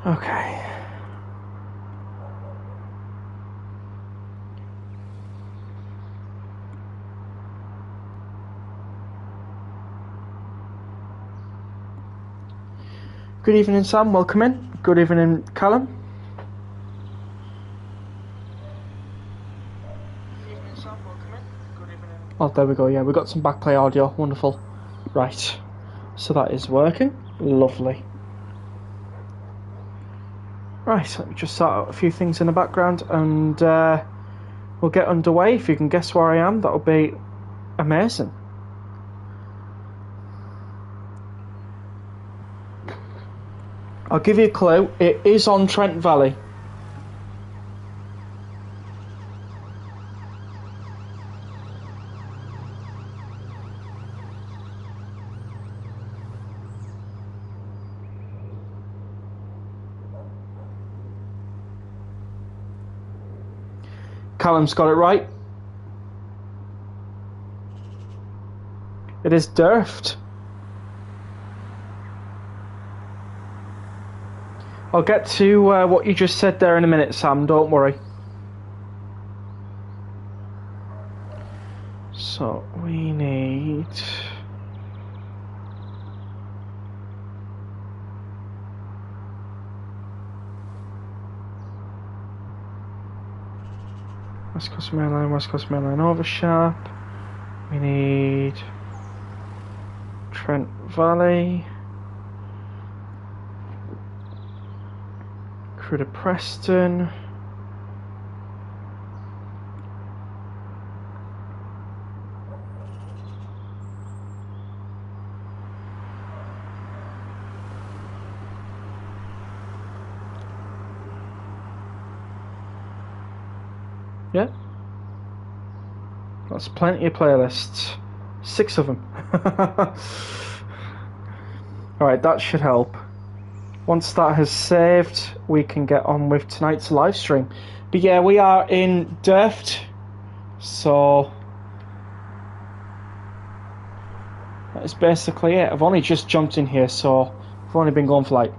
Okay. Good evening, Sam. Welcome in. Good evening, Callum. Good evening, Sam. Welcome in. Good evening. Oh, there we go. Yeah, we got some backplay audio. Wonderful. Right. So that is working. Lovely. Right. Let me just sort out a few things in the background, and we'll get underway. If you can guess where I am, that would be amazing. I'll give you a clue. It is on Trent Valley. Callum's got it right. It is Durft. I'll get to what you just said there in a minute, Sam, don't worry. So, we need... West Coast Main Line, West Coast Main Line over Sharp. We need... Trent Valley. Crewe to Preston. Yeah. That's plenty of playlists. 6 of them. Alright, that should help. Once that has saved, we can get on with tonight's live stream. But yeah, we are in Durft, so that is basically it. I've only just jumped in here, so I've only been going for like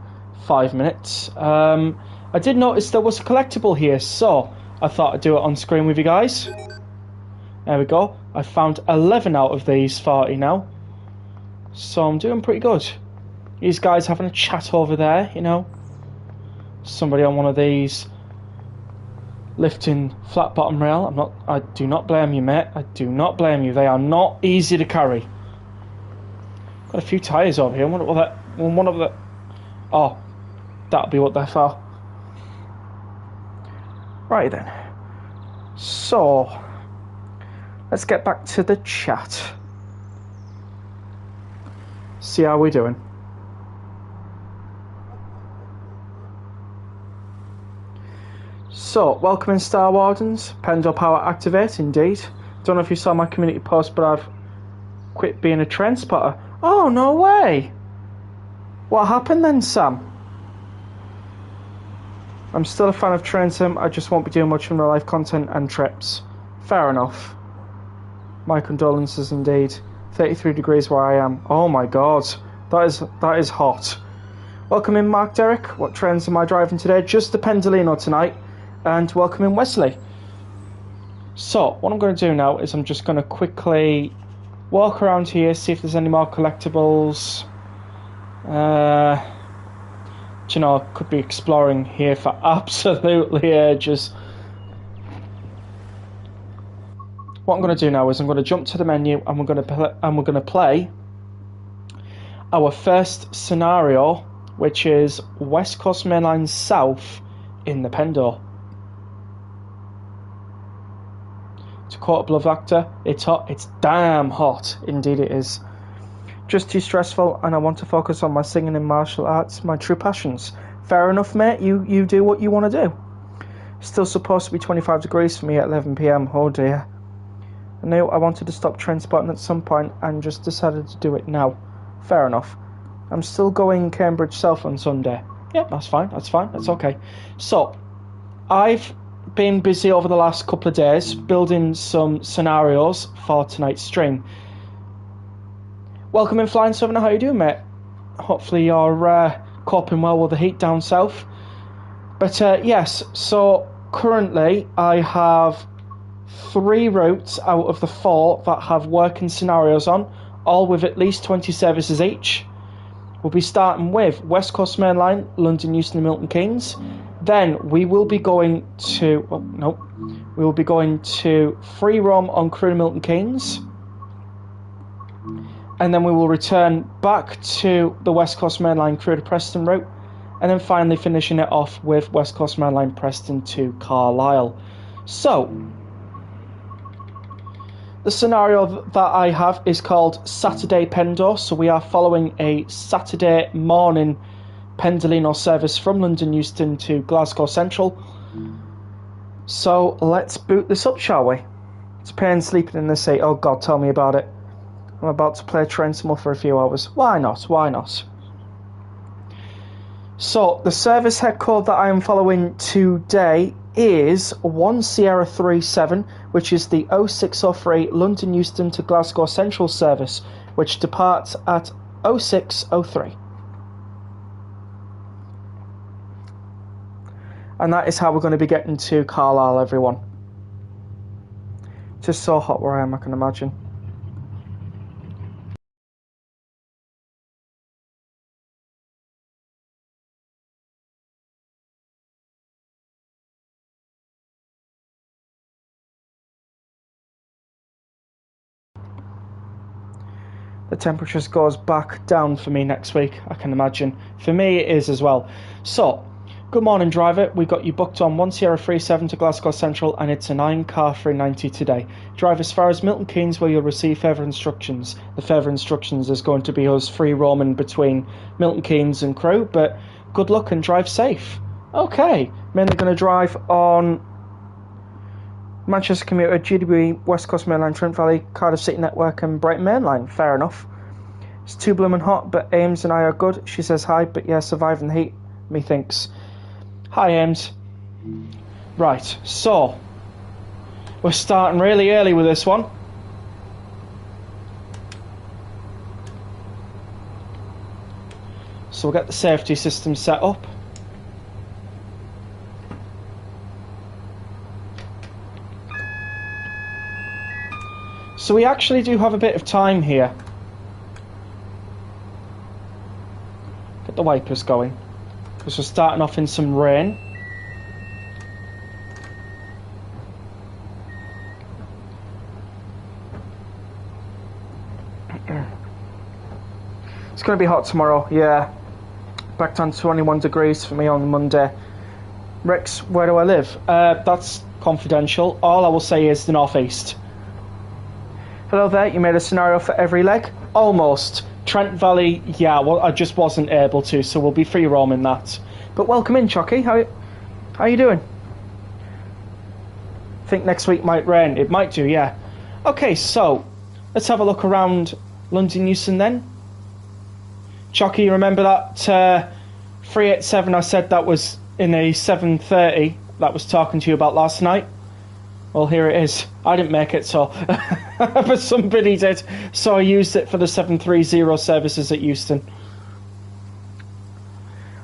5 minutes. I did notice there was a collectible here, so I thought I'd do it on screen with you guys. There we go. I found 11 out of these 40 now, so I'm doing pretty good. These guys having a chat over there, you know. Somebody on one of these lifting flat bottom rail. I do not blame you, mate. I do not blame you. They are not easy to carry. Got a few tyres over here. I wonder what that one of the... Oh, that'll be what they're for. Right then. So, let's get back to the chat. See how we're doing. So, welcome in Star Wardens. Pendle power activate, indeed. Don't know if you saw my community post, but I've quit being a trend spotter. Oh, no way! What happened then, Sam? I'm still a fan of train sim, I just won't be doing much in real life content and trips. Fair enough. My condolences indeed. 33 degrees where I am. Oh my god. That is hot. Welcome in Mark Derrick. What trains am I driving today? Just the Pendolino tonight. And welcome in Wesley. So, what I'm going to do now is I'm just going to quickly walk around here, see if there's any more collectibles. You know, I could be exploring here for absolutely ages. What I'm going to do now is I'm going to jump to the menu and we're going to play our first scenario, which is West Coast Main Line South in the Pendo. To quote a beloved actor, it's hot, it's damn hot, indeed it is. Just too stressful, and I want to focus on my singing and martial arts, my true passions. Fair enough, mate, you do what you want to do. Still supposed to be 25 degrees for me at 11 PM, oh dear. I knew I wanted to stop trend spotting at some point and just decided to do it now. Fair enough. I'm still going Cambridge South on Sunday. Yeah, that's fine, that's okay. So, I've been busy over the last couple of days building some scenarios for tonight's stream. Welcome in Flying Southerner, how you doing, mate? Hopefully you're coping well with the heat down south. But yes, so currently I have 3 routes out of the 4 that have working scenarios on, all with at least 20 services each. We'll be starting with West Coast Main Line, London, Euston, Milton Keynes. Then we will be going to we will be going to Free Roam on Crewe to Milton Keynes, and then we will return back to the West Coast Main Line Crewe to Preston route, and then finally finishing it off with West Coast Main Line Preston to Carlisle. So the scenario that I have is called Saturday Pendo, so we are following a Saturday morning Pendolino service from London Euston to Glasgow Central. So let's boot this up, shall we? It's a pain sleeping in the seat. Oh God, tell me about it. I'm about to play Train Small for a few hours. Why not? Why not? So the service head code that I am following today is 1 Sierra 37, which is the 0603 London Euston to Glasgow Central service, which departs at 0603. And that is how we're going to be getting to Carlisle, everyone. Just so hot where I am, I can imagine. The temperatures goes back down for me next week, I can imagine. For me it is as well. So, good morning driver, we got you booked on 1 Sierra 37 to Glasgow Central, and it's a 9-car 390 today. Drive as far as Milton Keynes where you'll receive further instructions. The further instructions is going to be us free roaming between Milton Keynes and Crewe, but good luck and drive safe. Okay, mainly going to drive on Manchester Commuter, GWE, West Coast Main Line, Trent Valley, Cardiff City Network and Brighton Main Line. Fair enough. It's too bloomin' hot, but Ames and I are good. She says hi, but yeah, surviving the heat, methinks. Hi Ames. Right, so we're starting really early with this one. So we'll get the safety system set up. So we actually do have a bit of time here. Get the wipers going, because we're starting off in some rain. It's going to be hot tomorrow, yeah. Back down to 21 degrees for me on Monday. Rex, where do I live? That's confidential. All I will say is the northeast. Hello there, you made a scenario for every leg? Almost. Trent Valley, yeah, well, I just wasn't able to, so we'll be free roaming that. But welcome in, Chucky. How you doing? Think next week might rain. It might do, yeah. Okay, so let's have a look around London Euston then. Chucky, you remember that 387 I said that was in a 730 that was talking to you about last night? Well, here it is. I didn't make it, so but somebody did, so I used it for the 730 services at Euston.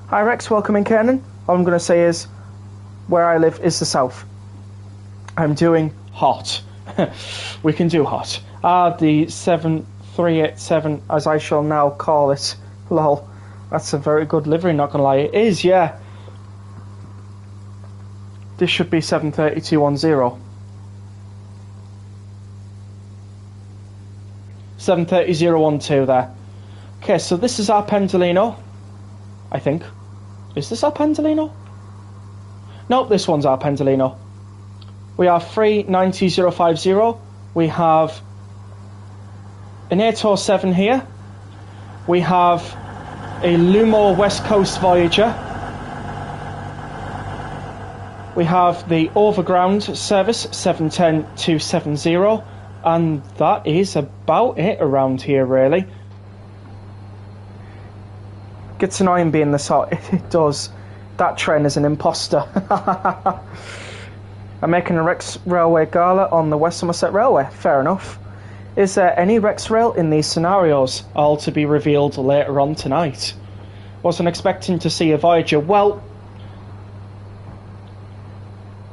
Hi Rex, welcome in Kernan. All I'm going to say is, where I live is the south. I'm doing hot. We can do hot. The 7387, as I shall now call it. Lol, that's a very good livery, not going to lie. It is, yeah. This should be 73210. 73012 there. Okay, so this is our Pendolino, I think. Is this our Pendolino? Nope, this one's our Pendolino. We have 390050. We have an 807 here. We have a Lumo West Coast Voyager. We have the Overground service 710270. And that is about it around here, really. Gets annoying being this hot. It does. That train is an imposter. I'm making a Rex Railway gala on the West Somerset Railway. Fair enough. Is there any Rex Rail in these scenarios? All to be revealed later on tonight. Wasn't expecting to see a Voyager. Well,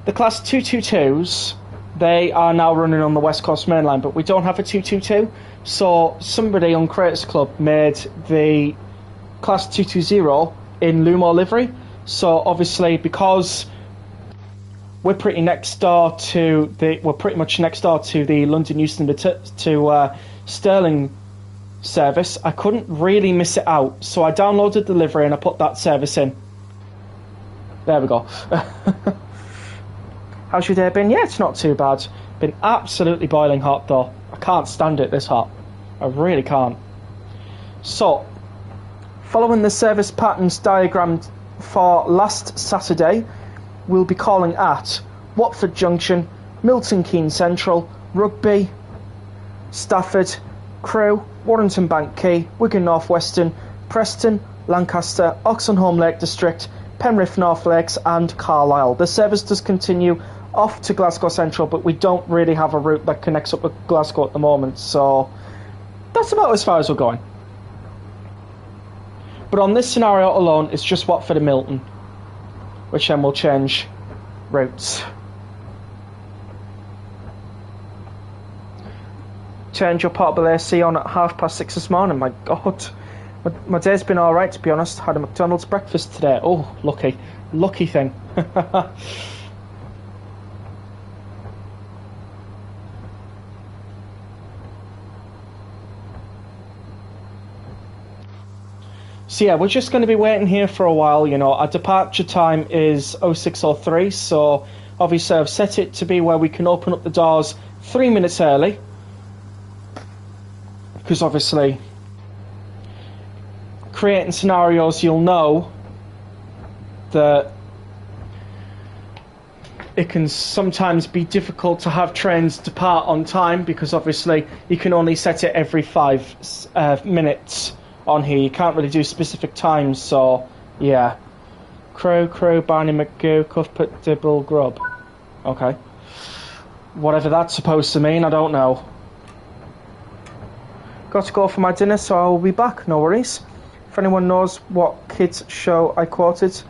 The Class 222s, they are now running on the West Coast Main Line, but we don't have a 222, so somebody on Creators Club made the Class 220 in Lumore livery. So obviously, because we're pretty much next door to the London Euston to Stirling service, I couldn't really miss it out. So I downloaded the livery and I put that service in. There we go. How's your day been? Yeah, it's not too bad. Been absolutely boiling hot though. I can't stand it this hot. I really can't. So, following the service patterns diagrammed for last Saturday, we'll be calling at Watford Junction, Milton Keynes Central, Rugby, Stafford, Crewe, Warrington Bank Quay, Wigan North Western, Preston, Lancaster, Oxenholme Lake District, Penrith North Lakes and Carlisle. The service does continue off to Glasgow Central, but we don't really have a route that connects up with Glasgow at the moment, so that's about as far as we're going. But on this scenario alone, it's just Watford and Milton, which then will change routes. Turned your portable AC on at 6:30 this morning. My God, my day's been all right, to be honest. Had a McDonald's breakfast today. Oh, lucky thing. So yeah, we're just going to be waiting here for a while. You know, our departure time is 06:03, so obviously I've set it to be where we can open up the doors 3 minutes early, because obviously creating scenarios, you'll know that it can sometimes be difficult to have trains depart on time, because obviously you can only set it every 5 minutes on here. You can't really do specific times, so yeah. Crow, Barney McGoo, Cuthbert, Dibble, Grub. Okay. Whatever that's supposed to mean, I don't know. Got to go for my dinner, so I will be back, no worries. If anyone knows what kids show I quoted,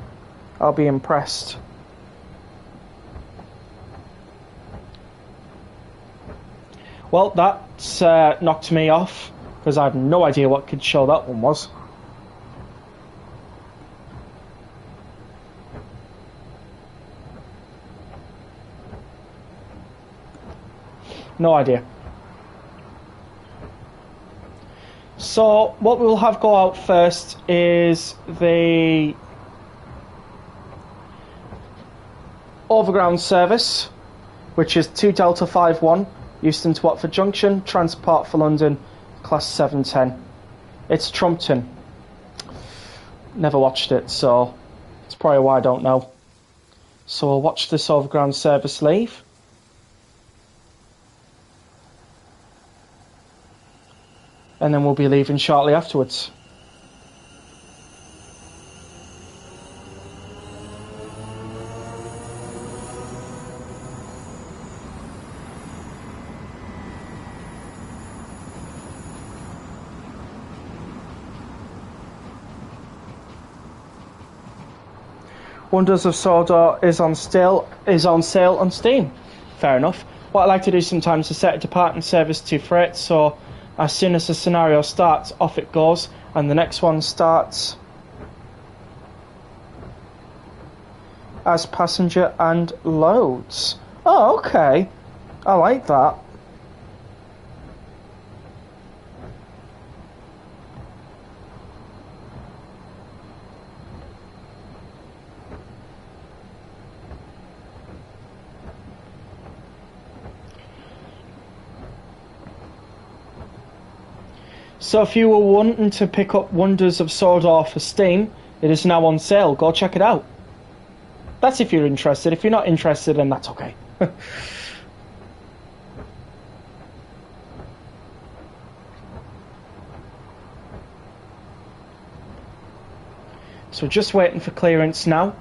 I'll be impressed. Well, that's knocked me off, because I have no idea what kids show that one was. No idea. So what we'll have go out first is the overground service, which is 2 Delta 51, Euston to Watford Junction, transport for London, class 710. It's Trumpton. Never watched it, so it's probably why I don't know. So we'll watch this overground service leave. And then we'll be leaving shortly afterwards. Wonders of Sodor is on sale on Steam. Fair enough. What I like to do sometimes is set a departing service to freight, so as soon as the scenario starts, off it goes, and the next one starts as passenger and loads. Oh, okay. I like that. So if you were wanting to pick up Wonders of Sodor for Steam, it is now on sale. Go check it out. That's if you're interested. If you're not interested, then that's okay. So just waiting for clearance now.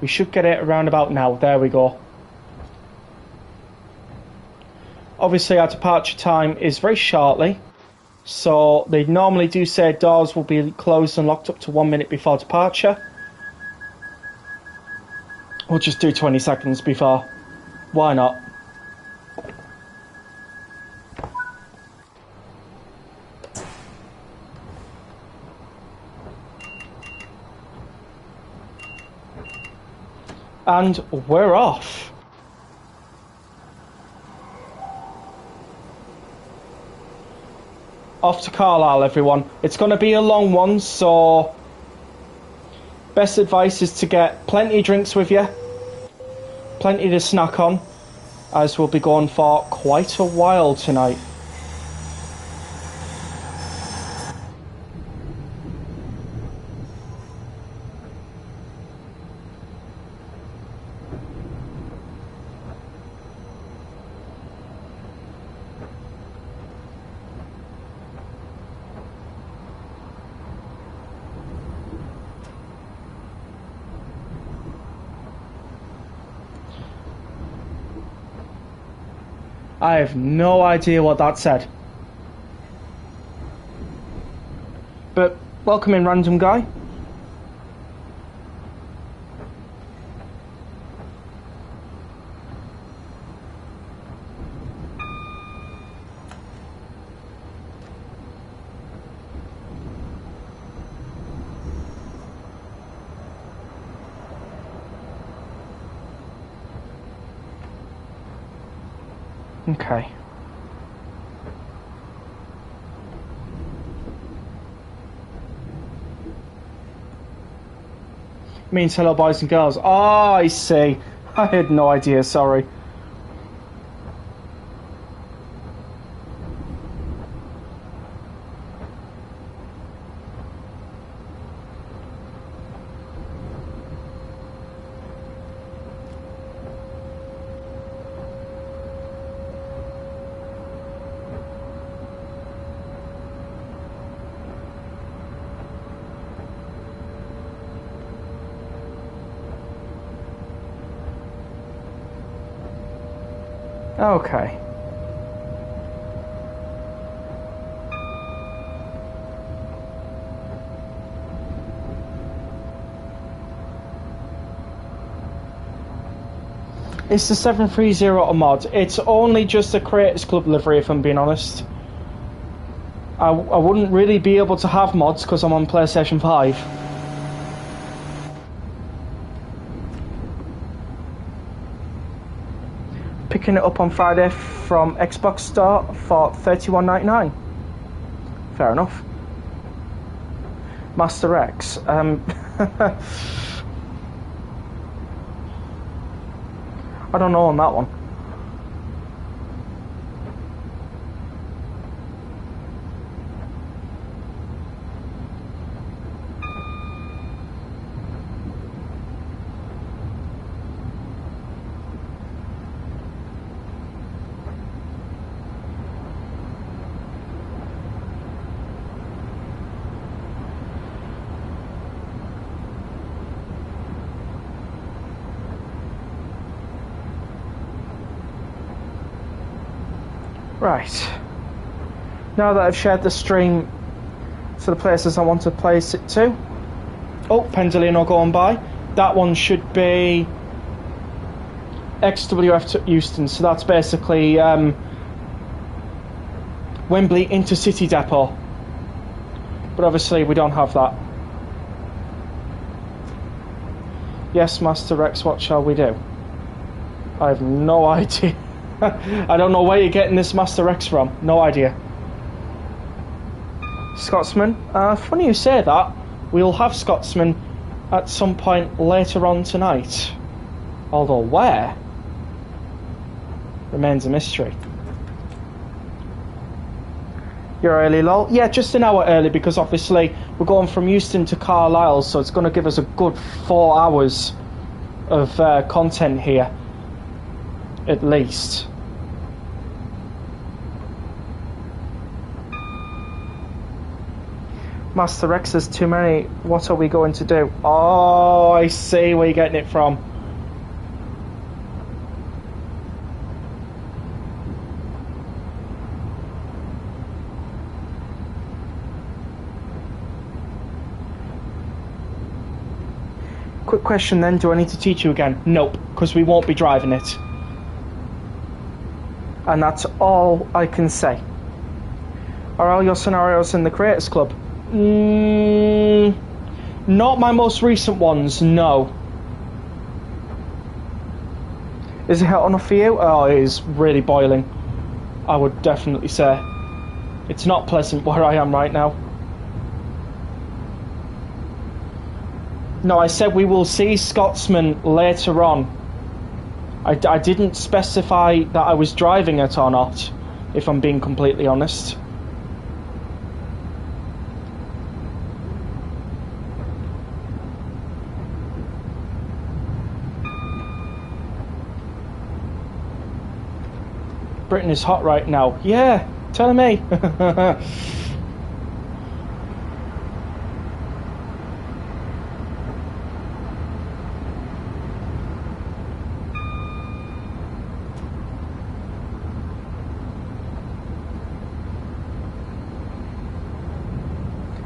We should get it around about now. There we go. Obviously our departure time is very shortly. So they normally do say doors will be closed and locked up to 1 minute before departure. We'll just do 20 seconds before. Why not? And we're off. Off to Carlisle, everyone. It's going to be a long one, so best advice is to get plenty of drinks with you, plenty to snack on, as we'll be going for quite a while tonight. I have no idea what that said. But welcome in, random guy. Okay. Means hello, boys and girls. Oh, I see. I had no idea, sorry. Okay. It's the 730 a mod. It's only just a Creators Club livery, if I'm being honest. I wouldn't really be able to have mods because I'm on PlayStation 5. Picking it up on Friday from Xbox Store for $31.99. Fair enough. Master X. I don't know on that one. Right. Now that I've shared the stream to the places I want to place it to. Oh, Pendolino going by. That one should be XWF to Euston. So that's basically Wembley Intercity Depot. But obviously we don't have that. Yes, Master X, what shall we do? I have no idea. I don't know where you're getting this Master X from. No idea. Scotsman. Funny you say that. We'll have Scotsman at some point later on tonight. Although where? Remains a mystery. You're early, lol? Yeah, just an hour early because obviously we're going from Euston to Carlisle, so it's going to give us a good 4 hours of content here. At least. Master X is too many. What are we going to do? Oh, I see where you're getting it from. Quick question then, do I need to teach you again? Nope, because we won't be driving it. And that's all I can say. Are all your scenarios in the Creators Club? Not my most recent ones, no. Is it hot enough for you? Oh, it is really boiling. I would definitely say. It's not pleasant where I am right now. No, I said we will see Scotsman later on. I didn't specify that I was driving it or not, if I'm being completely honest. Britain is hot right now. Yeah, telling me.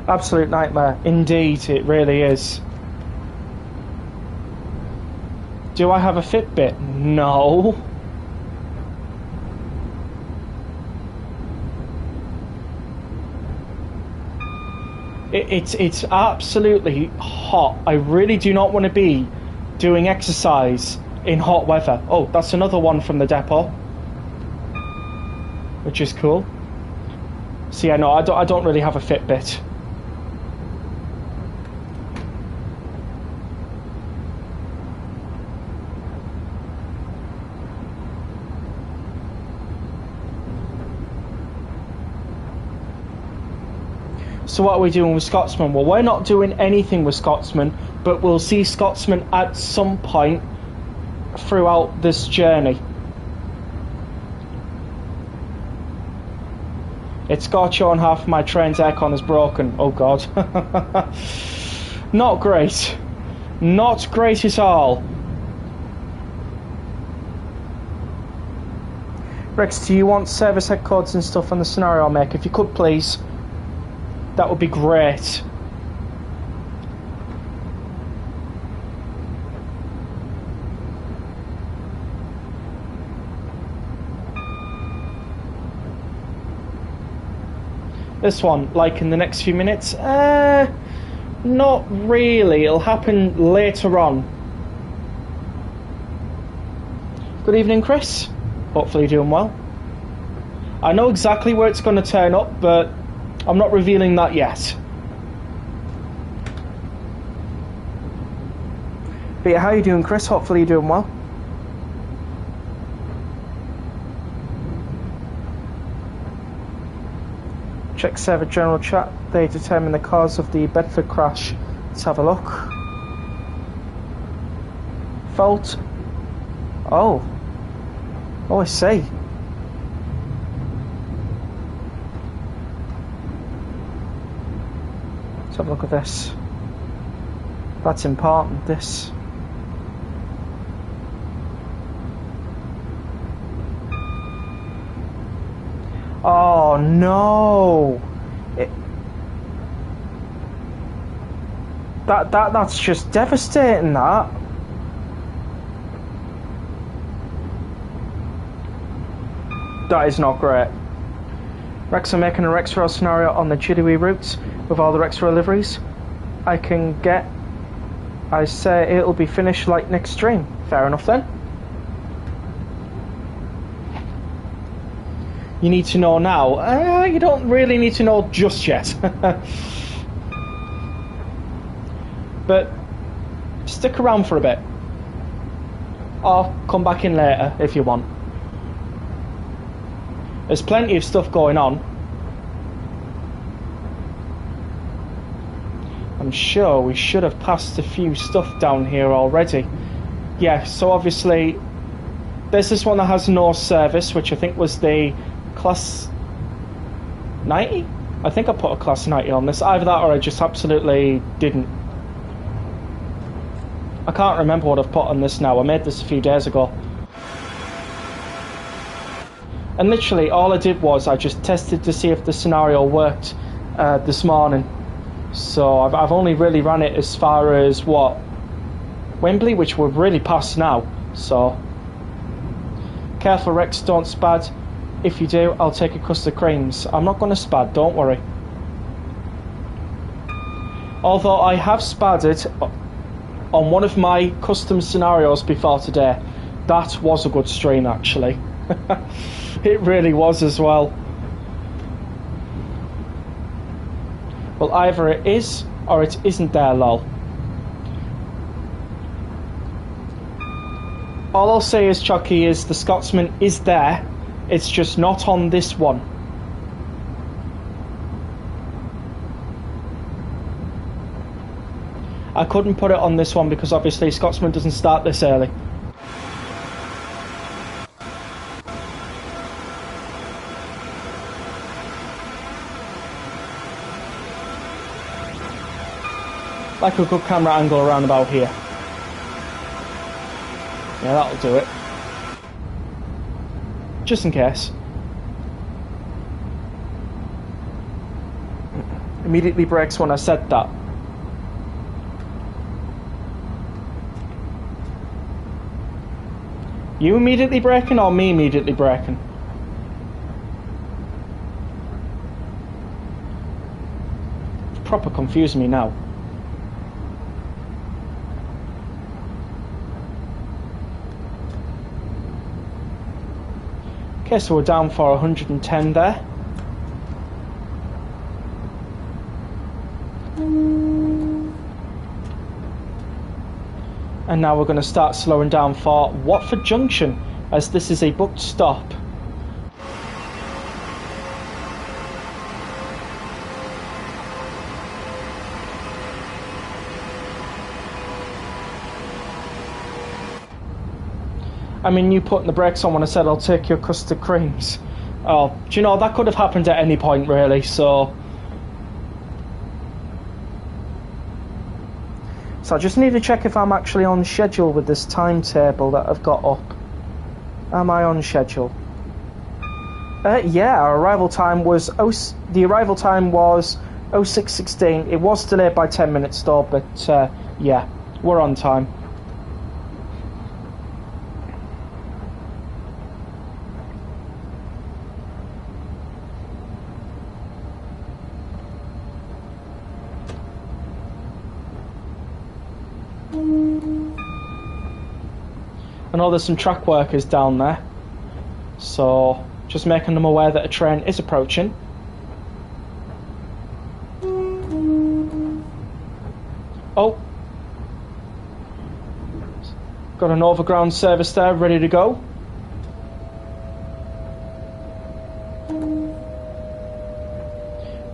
Absolute nightmare. Indeed, it really is. Do I have a Fitbit? No. It's absolutely hot. I really do not want to be doing exercise in hot weather. Oh, that's another one from the depot, which is cool. See, I know I don't really have a Fitbit. So what are we doing with Scotsman? Well, we're not doing anything with Scotsman, but we'll see Scotsman at some point throughout this journey. It's scorching on half of my train's aircon is broken. Oh god. Not great. Not great at all. Rex, do you want service head codes and stuff on the scenario I'll make? If you could please, that would be great. This one, like in the next few minutes? Not really. It'll happen later on. Good evening, Chris. Hopefully you're doing well. I know exactly where it's going to turn up, but I'm not revealing that yet. But yeah, how are you doing, Chris? Hopefully you're doing well. Check server general chat. They determine the cause of the Bedford crash. Let's have a look. Fault. Oh, I see. Let's have a look at this. That's important, this. Oh no! That's just devastating, that. That is not great. Rex are making a Rexrail scenario on the Chidewee route with all the Rexrail liveries. I say it'll be finished like next stream. Fair enough then. You need to know now. You don't really need to know just yet. But stick around for a bit. Or come back in later if you want. There's plenty of stuff going on. I'm sure we should have passed a few stuff down here already. Yeah, so obviously there's this one that has no service, which I think was the class 90? I think I put a class 90 on this. Either that or I just absolutely didn't. I can't remember what I've put on this now. I made this a few days ago. And literally all I did was I just tested to see if the scenario worked this morning. So I've only really ran it as far as what? Wembley, which we're really past now, so careful Rex, don't spad. If you do, I'll take a custard creams. I'm not going to spad, don't worry. Although I have spadded on one of my custom scenarios before today. That was a good stream, actually. It really was as well. Well, either it is or it isn't there, lol. All I'll say is, Chucky, is the Scotsman is there. It's just not on this one. I couldn't put it on this one because obviously Scotsman doesn't start this early. Like a good camera angle around about here. Yeah, that'll do it. Just in case. Immediately brakes when I said that. You immediately braking or me immediately braking? It's proper confusing me now. Okay, so we're down for 110 there. And now we're going to start slowing down for Watford Junction, as this is a booked stop. I mean, you putting the brakes on when I said I'll take your custard creams. Oh, do you know, that could have happened at any point, really, so... So I just need to check if I'm actually on schedule with this timetable that I've got up. Am I on schedule? Yeah, our arrival time was... the arrival time was 06:16. It was delayed by 10 minutes though, but yeah, we're on time. I know there's some track workers down there, so just making them aware that a train is approaching. Oh, got an overground service there ready to go.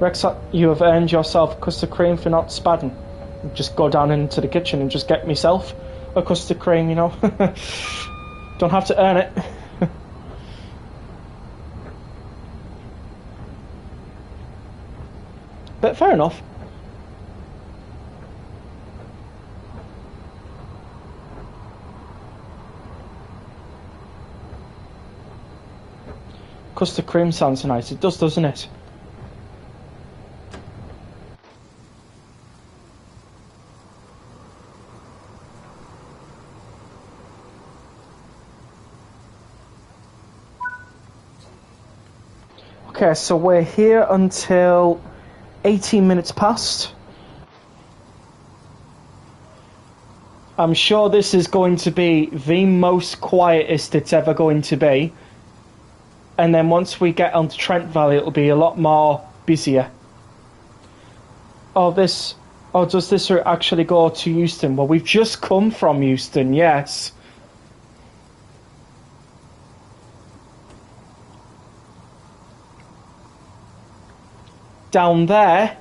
Rex, you have earned yourself a custard cream for not spadding. Just go down into the kitchen and just get myself a custard cream, you know. Don't have to earn it. But fair enough. Custard cream sounds nice. It does, doesn't it? Okay, so we're here until 18 minutes past. I'm sure this is going to be the most quietest it's ever going to be. And then once we get onto Trent Valley, it'll be a lot more busier. Oh, does this route actually go to Euston? Well, we've just come from Euston, yes. Down there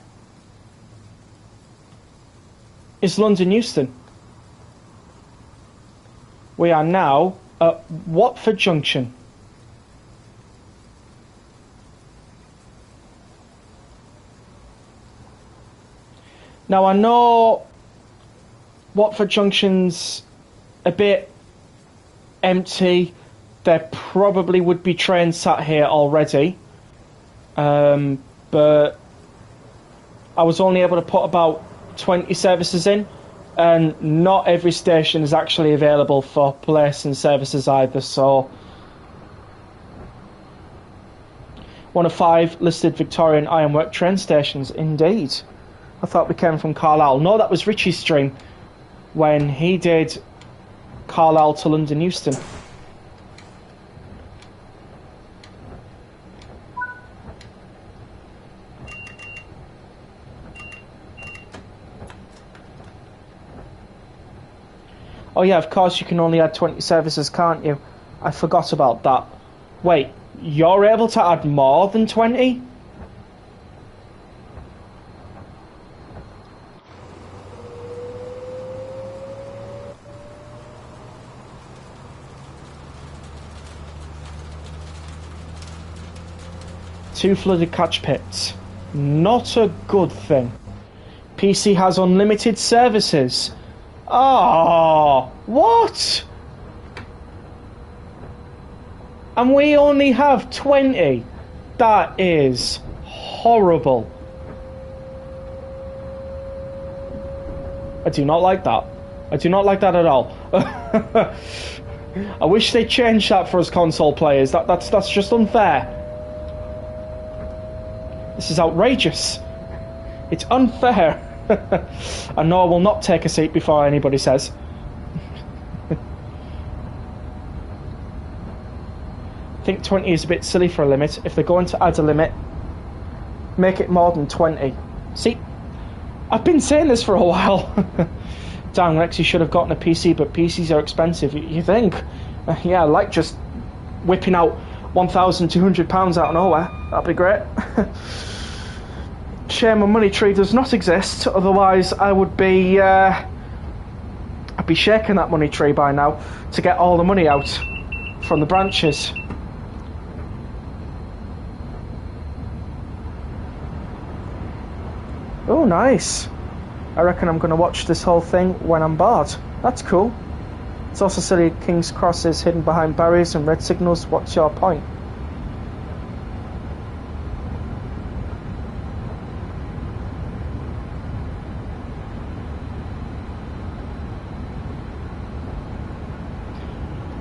is London Euston. We are now at Watford Junction. Now I know Watford Junction's a bit empty. There probably would be trains sat here already. But I was only able to put about 20 services in, And not every station is actually available for placing services either, so... One of 5 listed Victorian ironwork train stations, indeed. I thought we came from Carlisle. No, that was Richie's stream when he did Carlisle to London Euston. Oh yeah, of course you can only add 20 services, can't you? I forgot about that. Wait, you're able to add more than 20? Two flooded catch pits. Not a good thing. PC has unlimited services. Oh, what? And we only have 20. That is horrible. I do not like that. I do not like that at all. I wish they changed that for us console players. That's just unfair. This is outrageous. It's unfair. I know I will not take a seat before anybody says. I think 20 is a bit silly for a limit. If they're going to add a limit, make it more than 20. See, I've been saying this for a while. Damn, Rex, you should have gotten a PC, but PCs are expensive. You think? Yeah, I like just whipping out £1,200 out of nowhere. That'd be great. Shame a money tree does not exist, otherwise I would be I'd be shaking that money tree by now to get all the money out from the branches. Oh, nice. I reckon I'm going to watch this whole thing when I'm bored. That's cool. It's also silly King's Cross is hidden behind barriers and red signals. What's your point?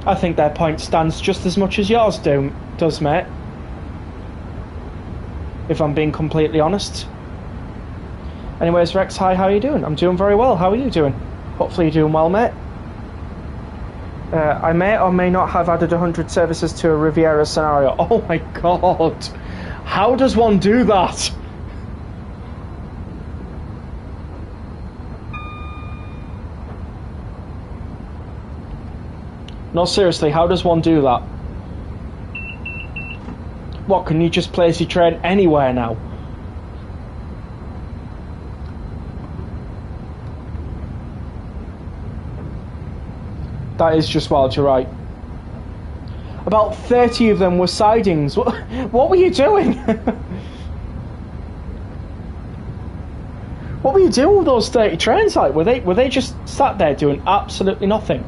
I think their point stands just as much as yours does, mate. If I'm being completely honest. Anyways, Rex, hi, how are you doing? I'm doing very well. How are you doing? Hopefully you're doing well, mate. I may or may not have added 100 services to a Riviera scenario. Oh my god. How does one do that? No, seriously, how does one do that? What, can you just place your train anywhere now? That is just wild, you're right. About 30 of them were sidings. What were you doing? What were you doing with those 30 trains? Like, were they just sat there doing absolutely nothing?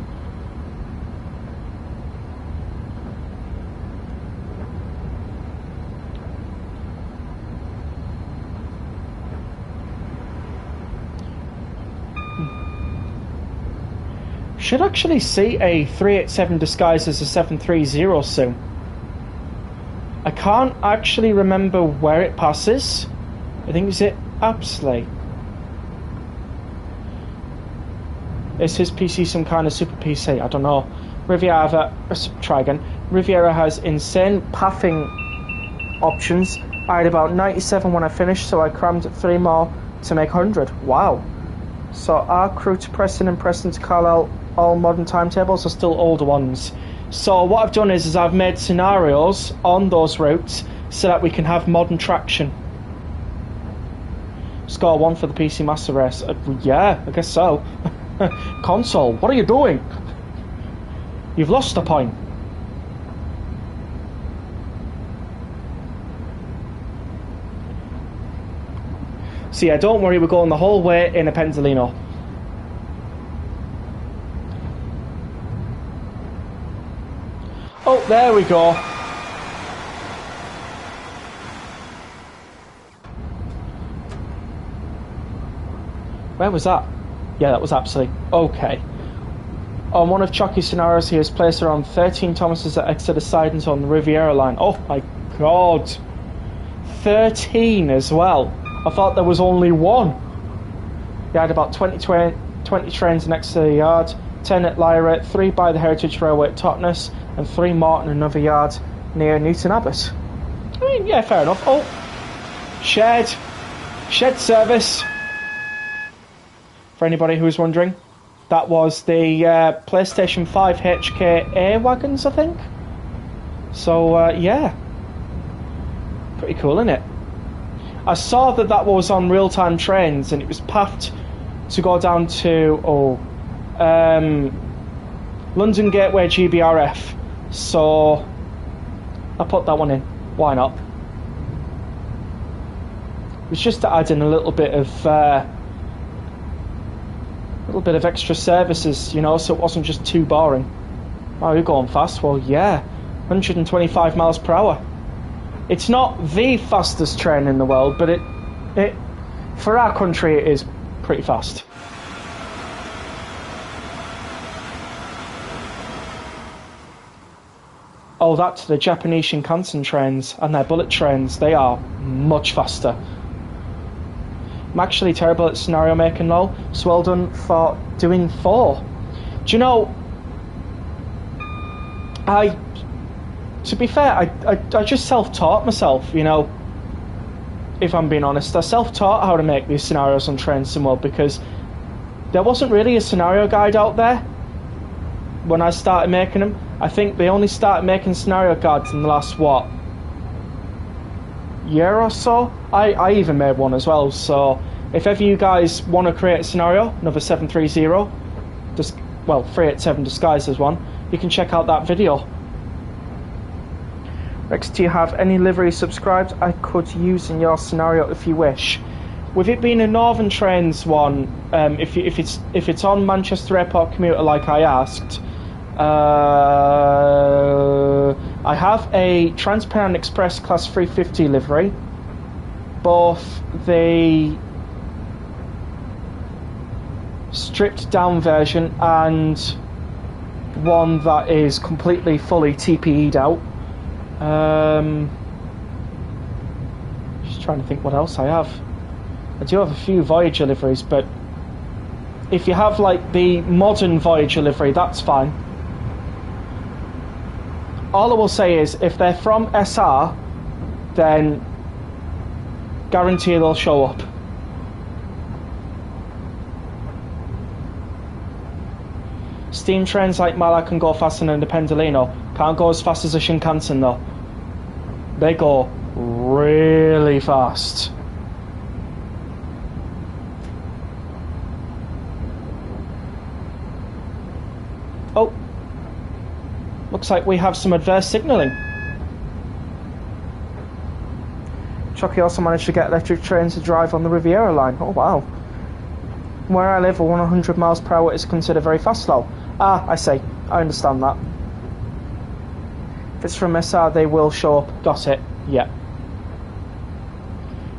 Should actually see a 387 disguised as a 730 soon. I can't actually remember where it passes. I think it's at Apsley. Is his PC some kind of super PC? I don't know. Try again. Riviera has insane pathing options. I had about 97 when I finished, so I crammed 3 more to make 100. Wow. So our crew to Preston and Preston to Carlisle, all modern timetables are still older ones. So what I've done is I've made scenarios on those routes so that we can have modern traction. Score 1 for the PC Master Race. Yeah, I guess so. Console, what are you doing? You've lost the point. So yeah, don't worry, we're going the whole way in a Pendolino. Oh, there we go. Where was that? Yeah, that was absolutely okay. On one of Chucky's scenarios, he has placed around 13 Thomases at Exeter sidings on the Riviera line. Oh my god. 13 as well. I thought there was only one. He had about 20 trains next to the yard, 10 at Lyra, 3 by the Heritage Railway at Totnes, and 3 more in another yard near Newton Abbot. I mean, yeah, fair enough. Oh, shed service. For anybody who was wondering, that was the PlayStation 5 HKA wagons, I think. So, yeah. Pretty cool, isn't it? I saw that was on real-time trains, and it was pathed to go down to London Gateway GBRF. So I put that one in. Why not? It was just to add in a little bit of extra services, you know, so it wasn't just too boring. Oh, you're going fast? Well, yeah, 125 miles per hour. It's not the fastest train in the world, but it for our country it is pretty fast. Oh, that's the Japanese Shinkansen trains and their bullet trains. They are much faster. I'm actually terrible at scenario making, lol, so well done for doing 4. Do you know, to be fair, I just self-taught myself, you know, if I'm being honest. I self-taught how to make these scenarios on Train Sim World because there wasn't really a scenario guide out there when I started making them. I think they only started making scenario guides in the last, year or so. I even made one as well, so if ever you guys want to create a scenario, another 730, 387 disguised as one, you can check out that video. Rex, do you have any livery subscribed I could use in your scenario if you wish? With it being a Northern Trains one, if it's on Manchester Airport commuter like I asked, I have a Trans-Pennine Express Class 350 livery, both the stripped down version and one that is completely fully TPE'd out. Just trying to think what else I have. I do have a few Voyager liveries, but if you have like the modern Voyager livery, that's fine. All I will say is if they're from SR, then guarantee they'll show up. Steam trains like Mala can go faster than the Pendolino. Can't go as fast as a Shinkansen though. They go really fast. Oh, looks like we have some adverse signalling. Chucky also managed to get electric trains to drive on the Riviera line. Oh wow. Where I live, 100 miles per hour is considered very fast slow. Ah, I see. I understand that. If it's from SR, they will show up. Got it. Yeah.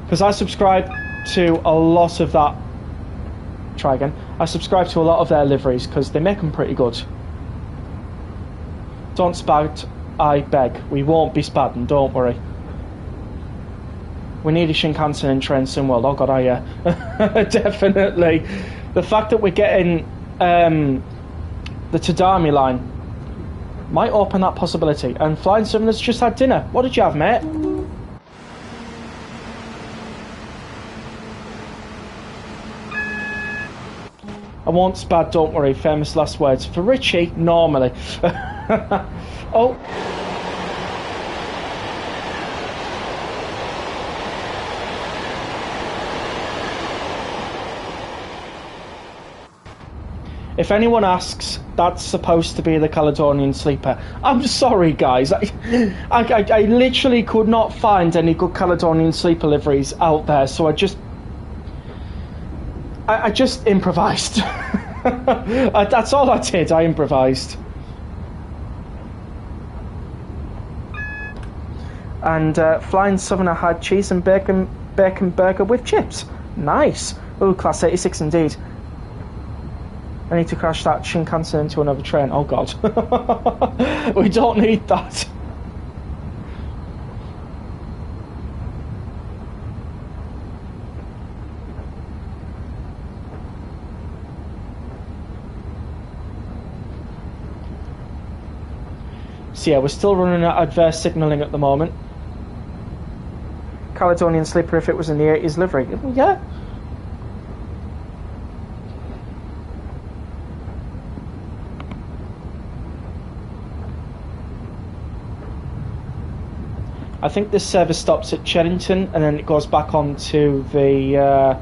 Because I subscribe to a lot of that. Try again. I subscribe to a lot of their liveries because they make them pretty good. Don't spad, I beg. We won't be spadding, don't worry. We need a Shinkansen in Train Sim World. Oh god, definitely. The fact that we're getting the Tadami line might open that possibility. And Flying Summoners just had dinner. What did you have, mate? I won't spad, don't worry. Famous last words. For Richie, normally. Oh. If anyone asks, that's supposed to be the Caledonian Sleeper. I'm sorry, guys. I literally could not find any good Caledonian Sleeper liveries out there, so I just improvised. That's all I did. I improvised. And Flying Southerner had cheese and bacon burger with chips. Nice. Ooh, class 86 indeed. I need to crash that Shinkansen into another train. Oh god. We don't need that. So yeah, we're still running at adverse signalling at the moment. Caledonian Sleeper if it was in the 80s livery. Yeah. I think this service stops at Cheddington and then it goes back on to the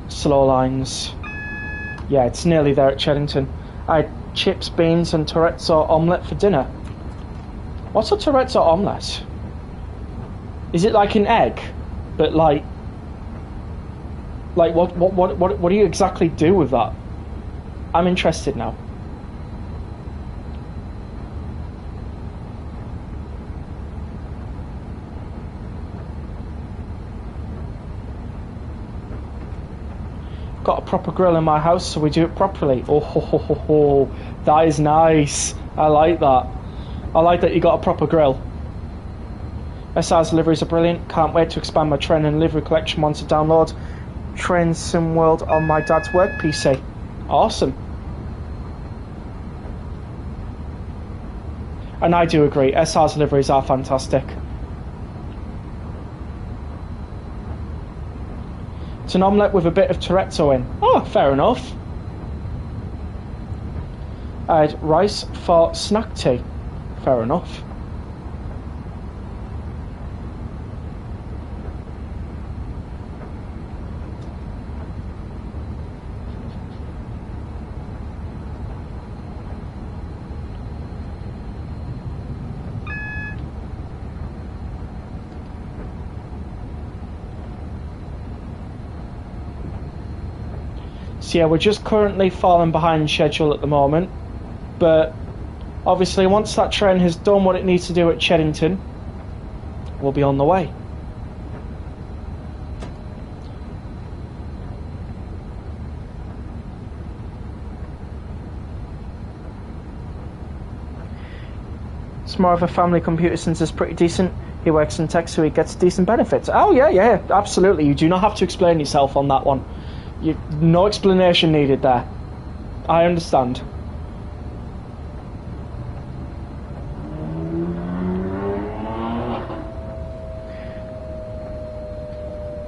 slow lines. Yeah, it's nearly there at Cheddington. I had chips, beans and Toretto omelette for dinner. What's a Toretto omelette? Is it like an egg? But like what do you exactly do with that? I'm interested now. Got a proper grill in my house, so we do it properly. Oh, ho, ho, ho, ho. That is nice. I like that. I like that you got a proper grill. SR's liveries are brilliant. Can't wait to expand my train and livery collection once to download Train Sim World on my dad's work PC. Awesome. And I do agree. SR's liveries are fantastic. It's an omelette with a bit of Toretto in. Oh, fair enough. I had rice for snack tea. Fair enough. So yeah, we're just currently falling behind schedule at the moment, but obviously once that train has done what it needs to do at Cheddington, we'll be on the way. It's more of a family computer since it's pretty decent. He works in tech, so he gets decent benefits. Oh yeah, absolutely. You do not have to explain yourself on that one. No explanation needed there. I understand.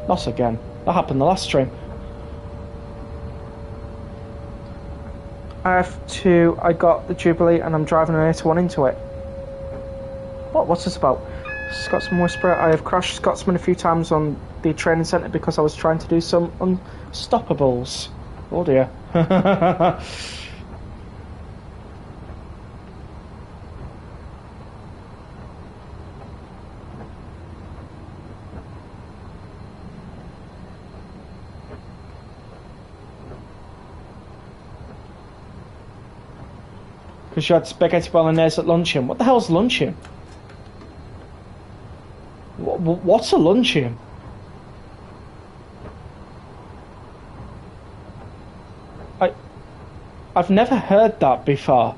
Not again. That happened the last stream. I got the Jubilee and I'm driving an 81 into it. What's this about? Scotsman Whisperer. I have crashed Scotsman a few times on the training centre because I was trying to do some unstoppables. Oh dear. Because you had spaghetti bolognese at luncheon. What the hell's luncheon? What's a luncheon? I've never heard that before.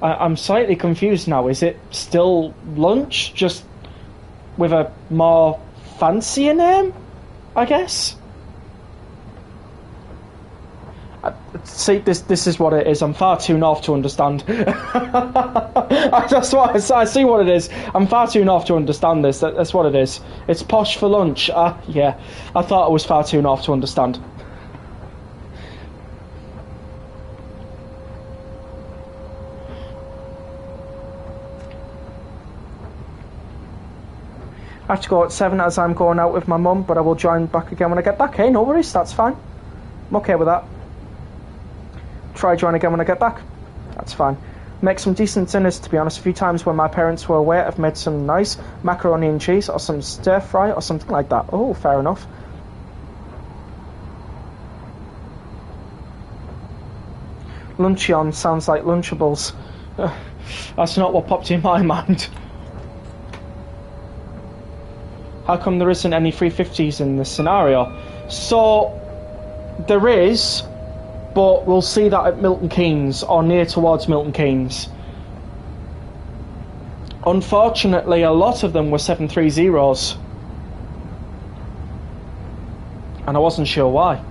I'm slightly confused now. Is it still lunch, just with a more fancier name, I guess? See, this is what it is. I'm far too north to understand. That's what I see. What it is. I'm far too north to understand this. That's what it is. It's posh for lunch. Yeah. I thought I was far too north to understand. I have to go at 7 as I'm going out with my mum, but I will join back again when I get back. Hey, no worries. That's fine. I'm okay with that. Try join again when I get back. That's fine. Make some decent dinners, to be honest. A few times when my parents were away, I've made some nice macaroni and cheese or some stir fry or something like that. Oh, fair enough. Luncheon sounds like Lunchables. That's not what popped in my mind. How come there isn't any 350s in this scenario? So, there is, but we'll see that at Milton Keynes, or near towards Milton Keynes. Unfortunately, a lot of them were 730s. And I wasn't sure why.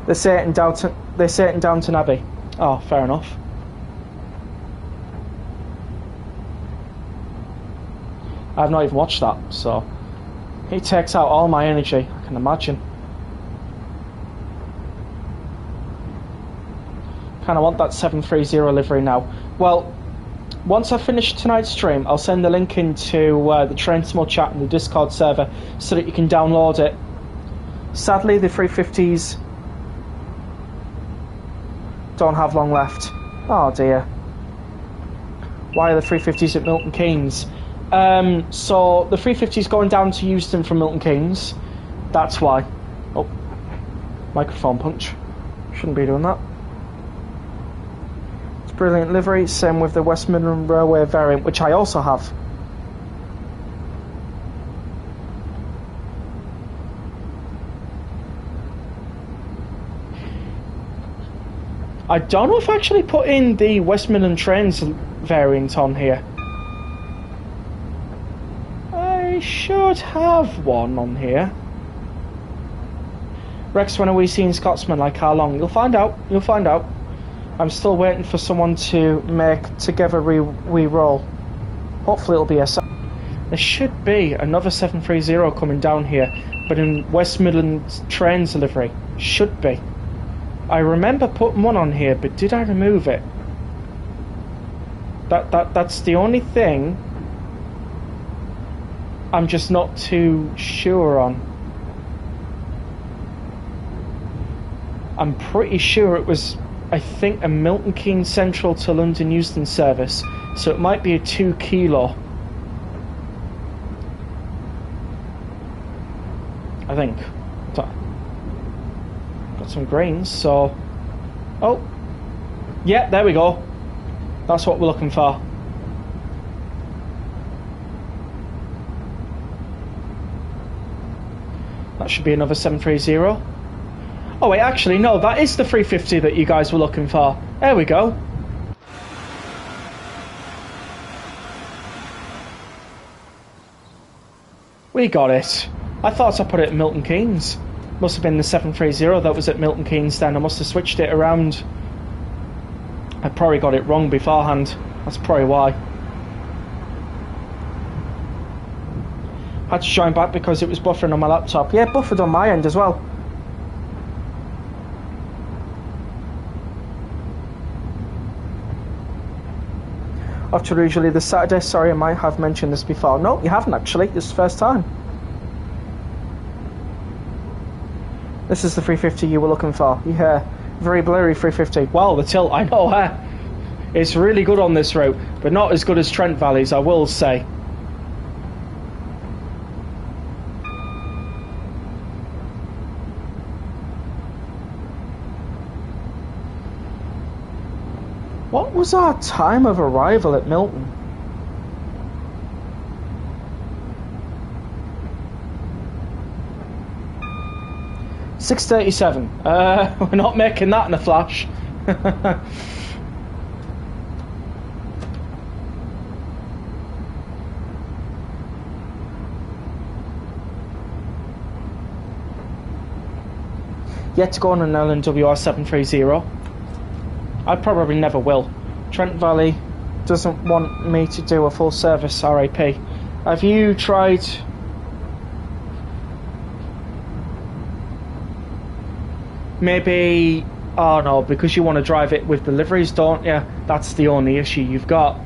They say it in Downton Abbey. Oh, fair enough. I've not even watched that, so it takes out all my energy, I can imagine. Kinda want that 730 livery now. Well, once I finish tonight's stream, I'll send the link into the Train Small chat in the Discord server so that you can download it. Sadly, the 350s don't have long left. Oh dear. Why are the 350s at Milton Keynes? So the 350's going down to Euston from Milton Keynes. That's why. Oh, microphone punch. Shouldn't be doing that. It's brilliant livery. Same with the West Midland Railway variant, which I also have. I don't know if I actually put in the West Midland Trains variant on here. I should have one on here. Rex, when are we seeing Scotsman? Like how long? You'll find out. You'll find out. I'm still waiting for someone to make Together We Roll. Hopefully it'll be a... There should be another 730 coming down here, but in West Midland Trains delivery. Should be. I remember putting one on here, but did I remove it? That's the only thing I'm just not too sure on. I'm pretty sure it was, I think, a Milton Keynes Central to London Euston service, so it might be a 2 kilo. I think. Got some grains, so... Oh! Yeah, there we go. That's what we're looking for. That should be another 730. Oh wait, actually no, that is the 350 that you guys were looking for. There we go. We got it. I thought I put it at Milton Keynes. Must have been the 730 that was at Milton Keynes then. I must have switched it around. I probably got it wrong beforehand. That's probably why. Had to join back because it was buffering on my laptop. Yeah, buffered on my end as well. After usually the Saturday, sorry I might have mentioned this before. No, you haven't actually, this is the first time. This is the 350 you were looking for. Yeah, very blurry 350. Well, the tilt, I know, it's really good on this route, but not as good as Trent Valley's, I will say. What was our time of arrival at Milton? $6:37. We're not making that in a flash. Yet to go on an LNWR 730. I probably never will. Trent Valley doesn't want me to do a full service RAP. Have you tried... Maybe... Oh no, because you want to drive it with deliveries, don't you? That's the only issue you've got.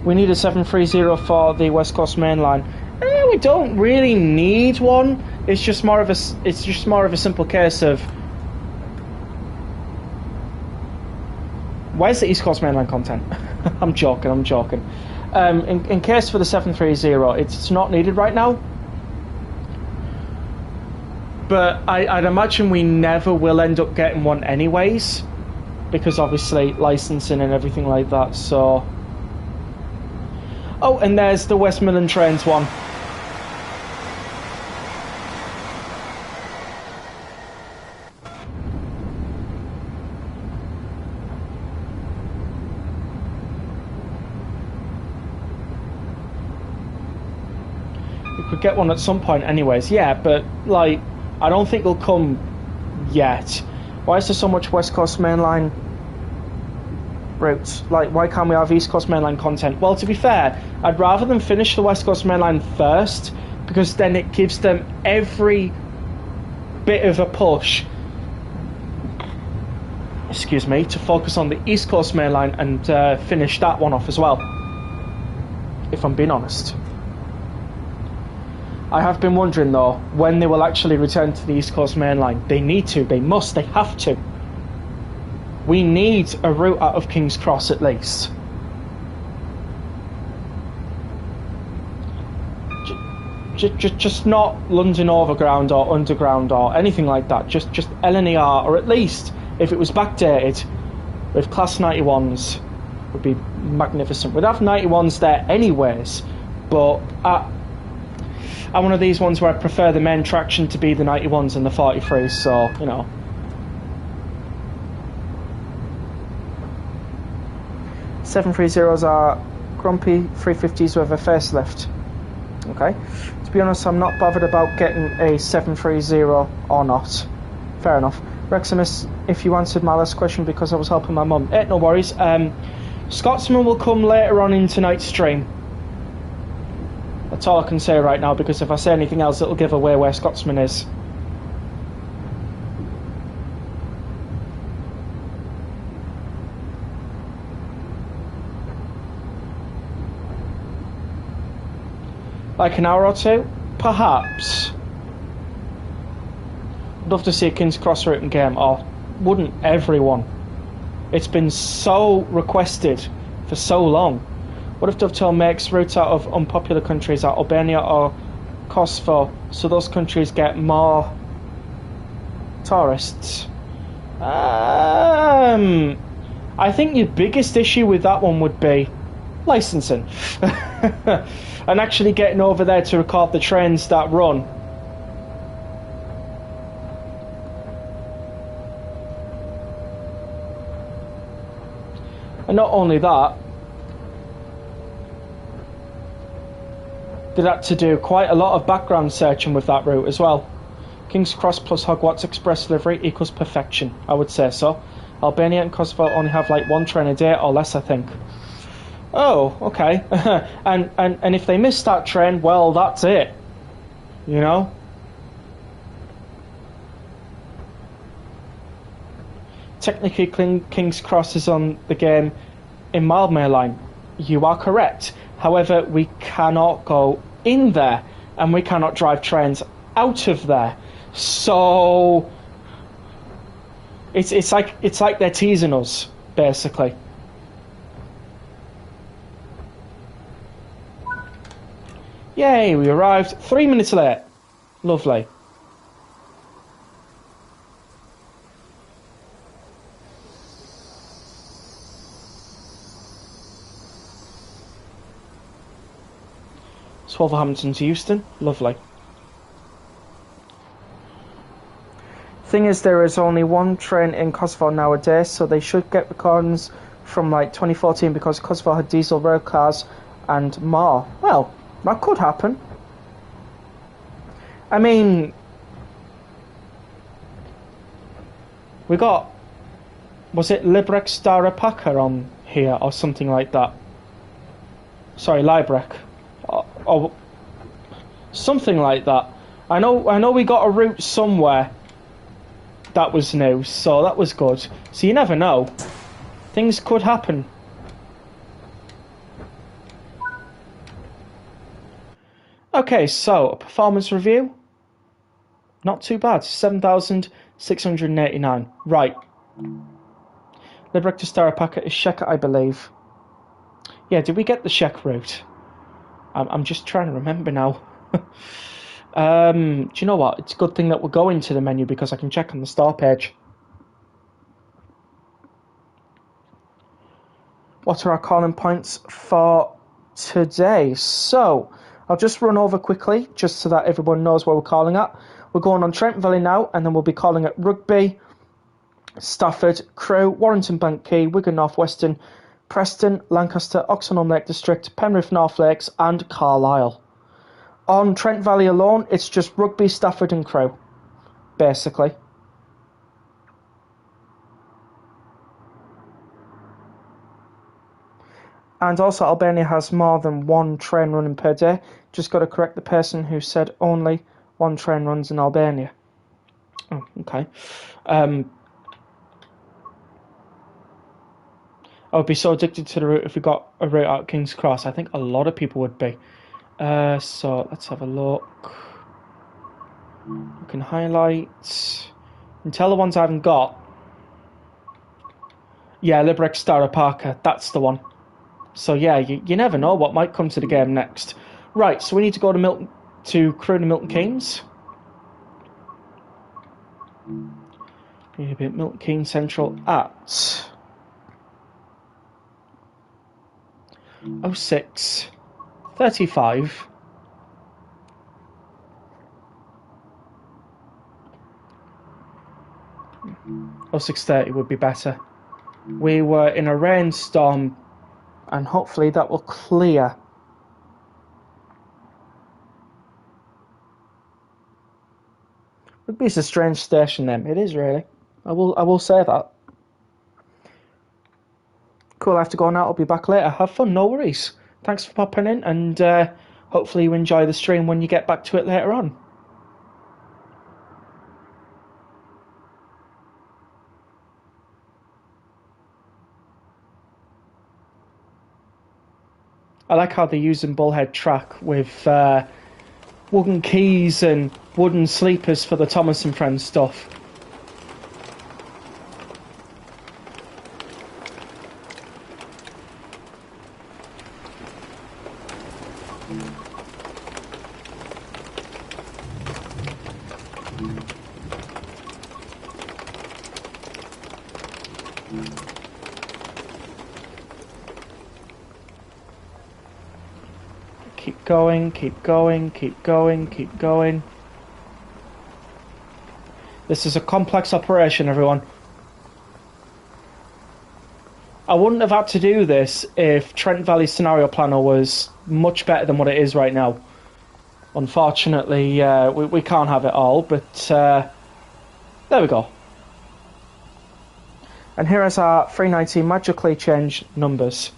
We need a 730 for the West Coast Main Line. We don't really need one. It's just more of a simple case of where's the East Coast Main Line content? I'm joking. In case for the 730, it's not needed right now. But I'd imagine we never will end up getting one anyways. because obviously licensing and everything like that. So, oh, and there's the West Midland Trains one. We could get one at some point anyways, yeah, but like I don't think it'll come yet. Why is there so much West Coast Mainline routes? Like, why can't we have East Coast Mainline content? Well, to be fair, I'd rather them finish the West Coast Mainline first, because then it gives them every bit of a push, excuse me, to focus on the East Coast Mainline and finish that one off as well, if I'm being honest. I have been wondering though when they will actually return to the East Coast Mainline. They need to, they must, they have to. We need a route out of King's Cross at least. Just not London Overground or Underground or anything like that. Just LNER, or at least if it was backdated with Class 91s, would be magnificent. We'd have 91s there anyways, but I'm one of these ones where I prefer the main traction to be the 91s and the 43s, so, you know. .730s are grumpy 350s with a facelift. Okay. To be honest, I'm not bothered about getting a 730 or not. Fair enough. Reximus, if you answered my last question because I was helping my mum. No worries. Scotsman will come later on in tonight's stream. That's all I can say right now, because if I say anything else, it'll give away where Scotsman is. Like an hour or two? Perhaps. Love to see a King's Cross route in game. Oh, wouldn't everyone? It's been so requested for so long. What if Dovetail makes routes out of unpopular countries like Albania or Kosovo, so those countries get more tourists? I think your biggest issue with that one would be licensing. And actually getting over there to record the trains that run. And not only that, they'd had to do quite a lot of background searching with that route as well. King's Cross plus Hogwarts Express delivery equals perfection, I would say so. Albania and Kosovo only have like one train a day or less, I think. Oh, okay. and if they miss that train, well, that's it. You know? Technically, King's Cross is on the game in Mildmay line. You are correct. However, we cannot go in there, and we cannot drive trains out of there. So it's like they're teasing us, basically. Yay, we arrived 3 minutes late. Lovely. Wolverhampton to Euston. Lovely. Thing is, there is only one train in Kosovo nowadays, so they should get recordings from like 2014 because Kosovo had diesel rail cars and more. Well, that could happen. I mean, we got, was it Librek Stara Paka on here or something like that? Sorry, Librek. Or something like that. I know we got a route somewhere that was new, so that was good. So you never know. Things could happen. Okay, so a performance review. Not too bad. 7,689. Right. Librek to Starapaka is Sheka, I believe. Yeah, did we get the Shek route? I'm just trying to remember now. Do you know what? It's a good thing that we're going to the menu because I can check on the store page. what are our calling points for today? So I'll just run over quickly just so that everyone knows where we're calling at. We're going on Trent Valley now, and then we'll be calling at Rugby, Stafford, Crewe, Warrington Bank Quay, Wigan North Western, Preston, Lancaster, Oxenholme Lake District, Penrith North Lakes and Carlisle. On Trent Valley alone, it's just Rugby, Stafford and Crewe, basically. And also Albania has more than one train running per day. Just got to correct the person who said only one train runs in Albania. Oh, okay. I would be so addicted to the route if we got a route out of King's Cross. I think a lot of people would be. So let's have a look. We can highlight and tell the ones I haven't got. Yeah, Liberec Stara Parker, that's the one. So yeah, you never know what might come to the game next. Right, so we need to go to Crewe and Milton Keynes. We need to be at Milton Keynes Central at 06:35. Or 6:30 would be better. We were in a rainstorm, and hopefully that will clear. Rugby's a strange station then. It is really. I will say that. Cool, I have to go now. I'll be back later. Have fun, no worries. Thanks for popping in, and hopefully you enjoy the stream when you get back to it later on. I like how they're using Bullhead track with wooden keys and wooden sleepers for the Thomas and Friends stuff. Keep going, keep going, keep going, keep going. This is a complex operation, everyone. I wouldn't have had to do this if Trent Valley Scenario Planner was much better than what it is right now. Unfortunately, we can't have it all, but there we go. And here is our 390 magically changed numbers.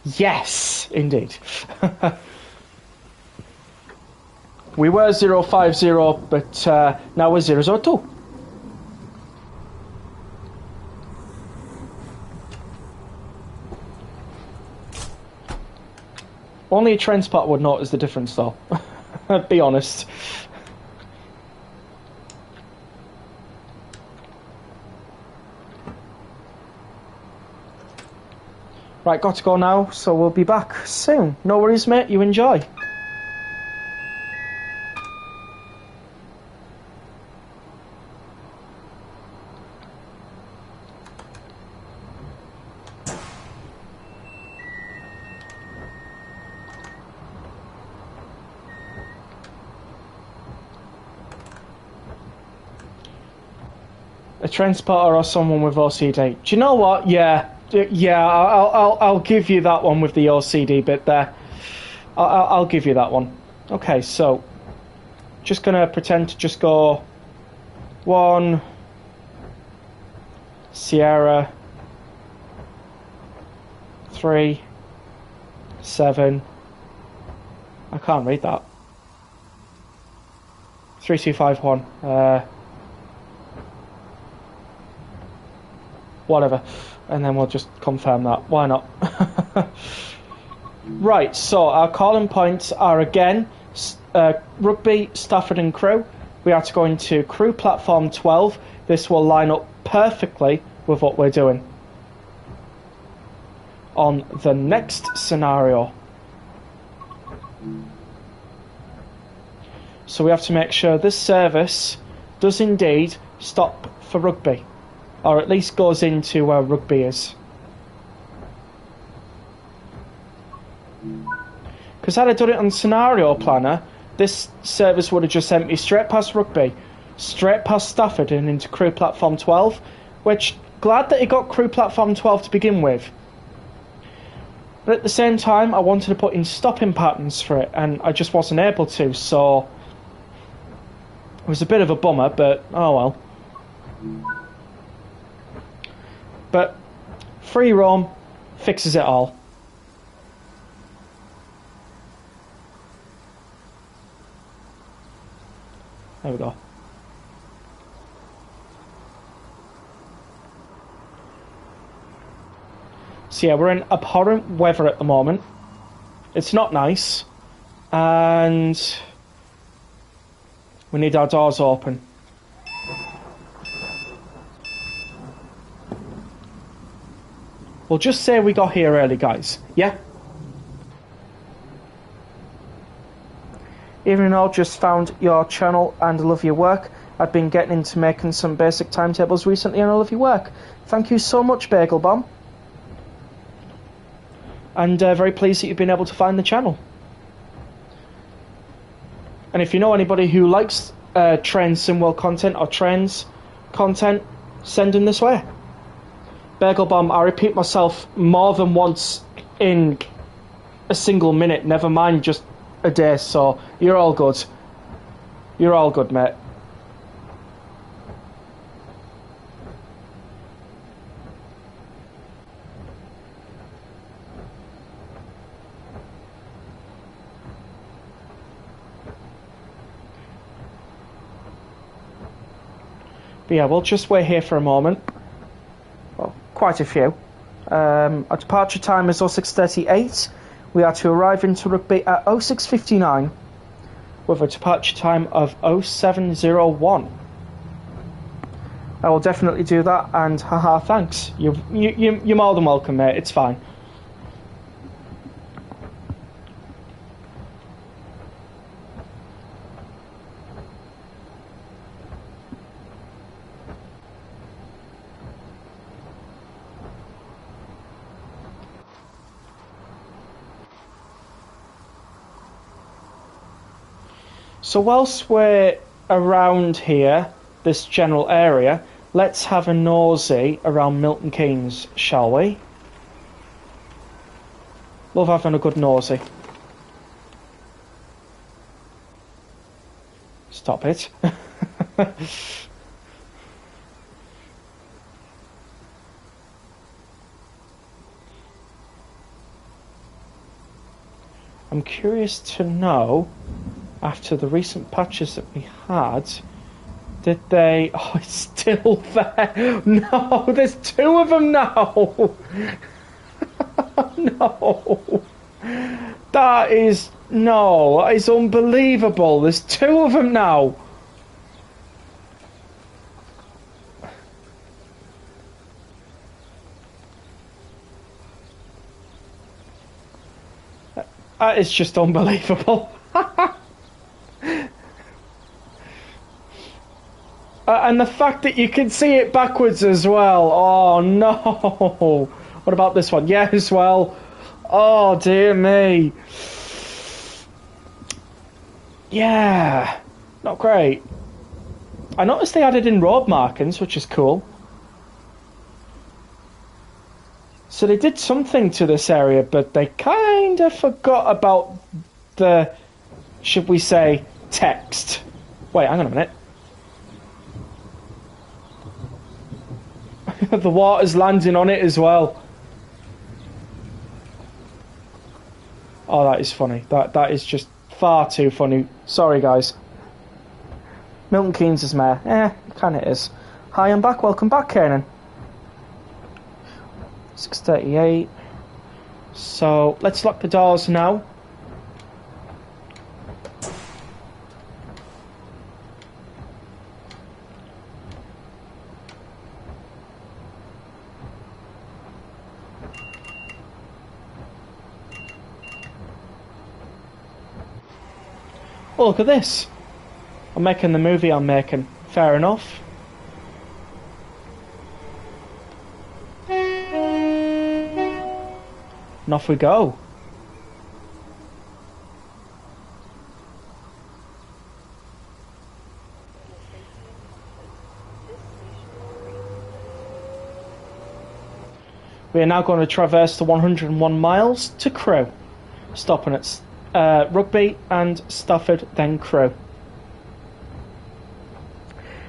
Yes, indeed. We were 050, but now we're 002. Only a train spot would notice the difference, though. Be honest. Right, got to go now, so we'll be back soon. No worries, mate. You enjoy. A train spotter or someone with OCD. Do you know what? Yeah, I'll give you that one with the OCD bit there. I'll give you that one. Okay, so just gonna pretend to just go 1 Sierra 3 7. I can't read that. 3251. Whatever, and then we'll just confirm that. Why not? Right, so our calling points are again Rugby, Stafford and Crewe. We are to go into Crewe platform 12. This will line up perfectly with what we're doing on the next scenario. So we have to make sure this service does indeed stop for Rugby, or at least goes into where Rugby is. Because had I done it on Scenario Planner, this service would have just sent me straight past Rugby, straight past Stafford and into Crew Platform 12, which, glad that it got Crew Platform 12 to begin with. But at the same time, I wanted to put in stopping patterns for it, and I just wasn't able to, so it was a bit of a bummer, but oh well. But free roam fixes it all. There we go. So yeah, we're in abhorrent weather at the moment. It's not nice. And we need our doors open. We'll just say we got here early, guys. Yeah? Even though I just found your channel and love your work, I've been getting into making some basic timetables recently and I love your work. Thank you so much, Bagel Bomb. And very pleased that you've been able to find the channel. And if you know anybody who likes train SimWorld content or trains content, send them this way. Bagel Bomb, I repeat myself more than once in a single minute, never mind just a day, so you're all good. You're all good, mate. But yeah, we'll just wait here for a moment. Well, quite a few. Our departure time is 06:38. We are to arrive into Rugby at 06:59 with a departure time of 07:01. I will definitely do that, and haha, thanks. You're more than welcome, mate. It's fine. So whilst we're around here, this general area, let's have a nosy around Milton Keynes, shall we? Love having a good nosy. Stop it. I'm curious to know, after the recent patches that we had, did they... Oh, it's still there. No, there's two of them now. No. That is... No, that is unbelievable. There's two of them now. That is just unbelievable. And the fact that you can see it backwards as well. Oh no. What about this one? Yeah, as well. Oh dear me. Yeah, not great. I noticed they added in road markings, which is cool. So they did something to this area, but they kind of forgot about the, should we say, text. Wait, hang on a minute. The water's landing on it as well. Oh, that is funny. That is just far too funny. Sorry, guys. Milton Keynes is mayor. It kind of is. Hi, I'm back. Welcome back, Kanan. 6:38. So, let's lock the doors now. Oh, look at this. I'm making the movie I'm making. Fair enough. And off we go. We are now going to traverse the 101 miles to Crewe, stopping at Rugby and Stafford, then Crewe.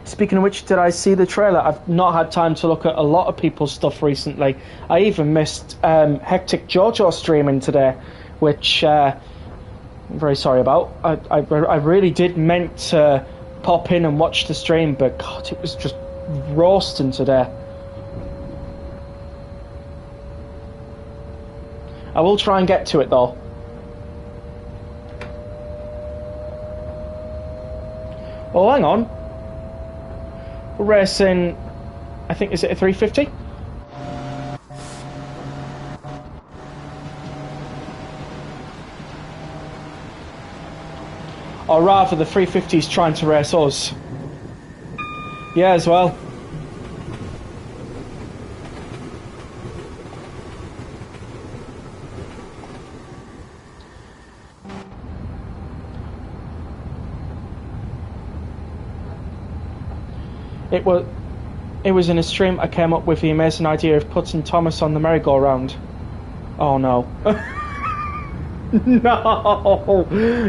Speaking of which, did I see the trailer? I've not had time to look at a lot of people's stuff recently. I even missed Hectic Jojo streaming today, which I'm very sorry about. I really did meant to pop in and watch the stream, but God, it was just roasting today. I will try and get to it though. Oh, hang on. We're racing, I think, is it a 350? Or rather, the 350's trying to race us. Yeah, as well. It was in a stream I came up with the amazing idea of putting Thomas on the merry-go-round. Oh no.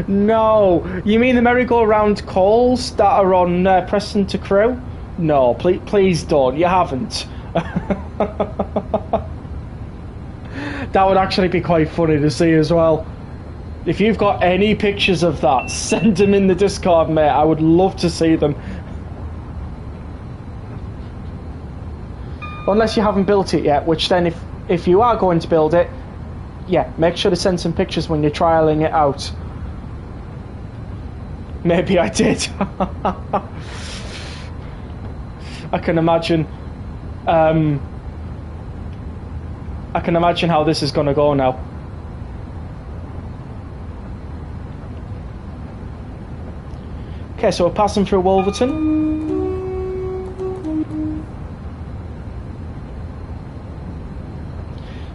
No. You mean the merry-go-round calls that are on Preston to Crewe? No, please don't. You haven't. That would actually be quite funny to see as well. If you've got any pictures of that, send them in the Discord, mate. I would love to see them. Unless you haven't built it yet, which then if you are going to build it, yeah, make sure to send some pictures when you're trialling it out. Maybe I did. I can imagine how this is going to go now. Okay, so we're passing through Wolverton.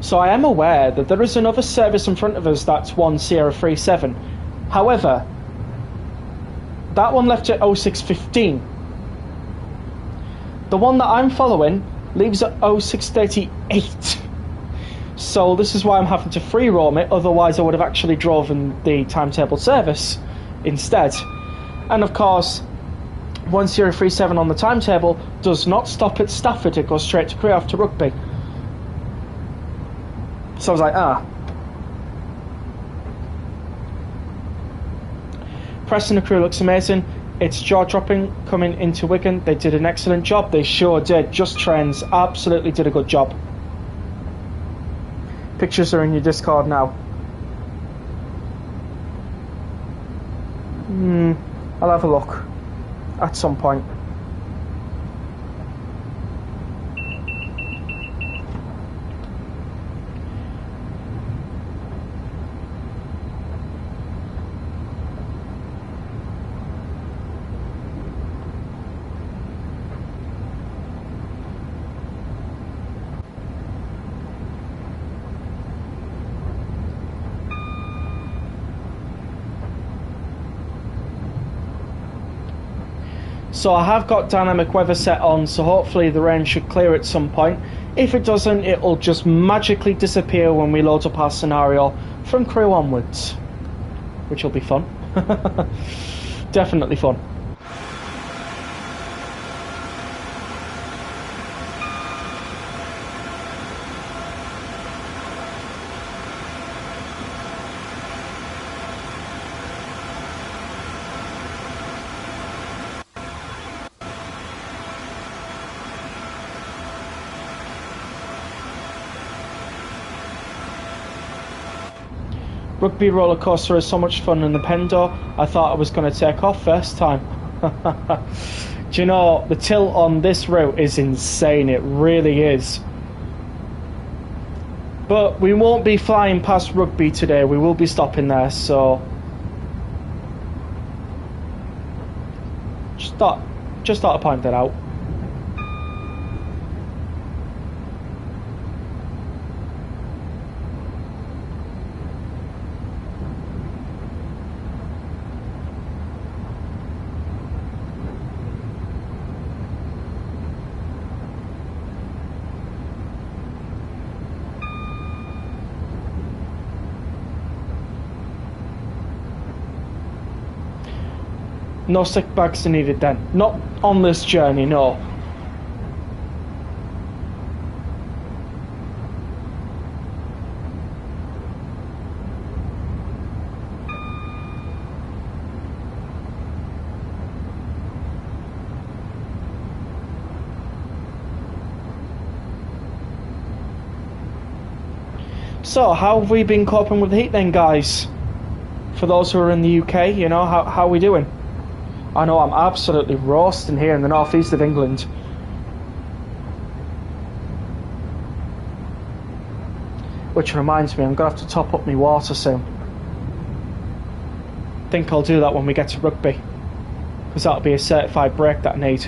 So I am aware that there is another service in front of us that's 1 Sierra 37. However, that one left at 0615. The one that I'm following leaves at 0638. So this is why I'm having to free roam it, otherwise I would have actually driven the timetable service instead. And of course, 1 Sierra 37 on the timetable does not stop at Stafford, it goes straight to Crewe after Rugby. So I was like, Preston and Crewe looks amazing. It's jaw-dropping coming into Wigan. They did an excellent job. They sure did. Just Trends absolutely did a good job. Pictures are in your Discord now. I'll have a look at some point. So I have got dynamic weather set on, so hopefully the rain should clear at some point. If it doesn't, it'll just magically disappear when we load up our scenario from Crewe onwards, which will be fun. Definitely fun. Rugby roller coaster is so much fun in the Pendo. I thought I was going to take off first time. Do you know, the tilt on this route is insane. It really is. But we won't be flying past Rugby today. We will be stopping there, so just thought to point that out. No sick bags are needed then. Not on this journey, no. So, how have we been coping with the heat then, guys? For those who are in the UK, you know, how are we doing? I know I'm absolutely roasting here in the northeast of England. Which reminds me, I'm going to have to top up my water soon. I think I'll do that when we get to rugby. Because that'll be a certified break that I need.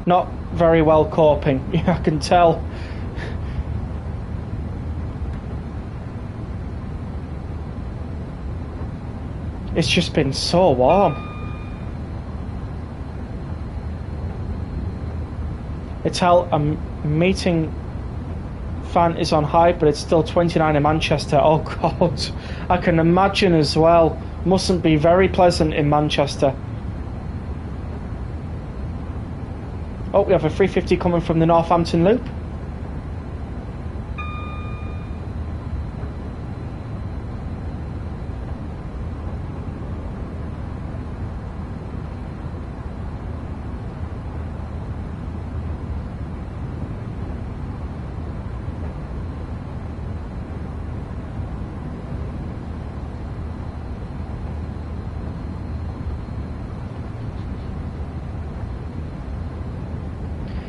Not very well coping, I can tell. It's just been so warm. It's how a meeting fan is on high, but it's still 29 in Manchester. Oh God, I can imagine as well. Mustn't be very pleasant in Manchester. Oh, we have a 350 coming from the Northampton Loop.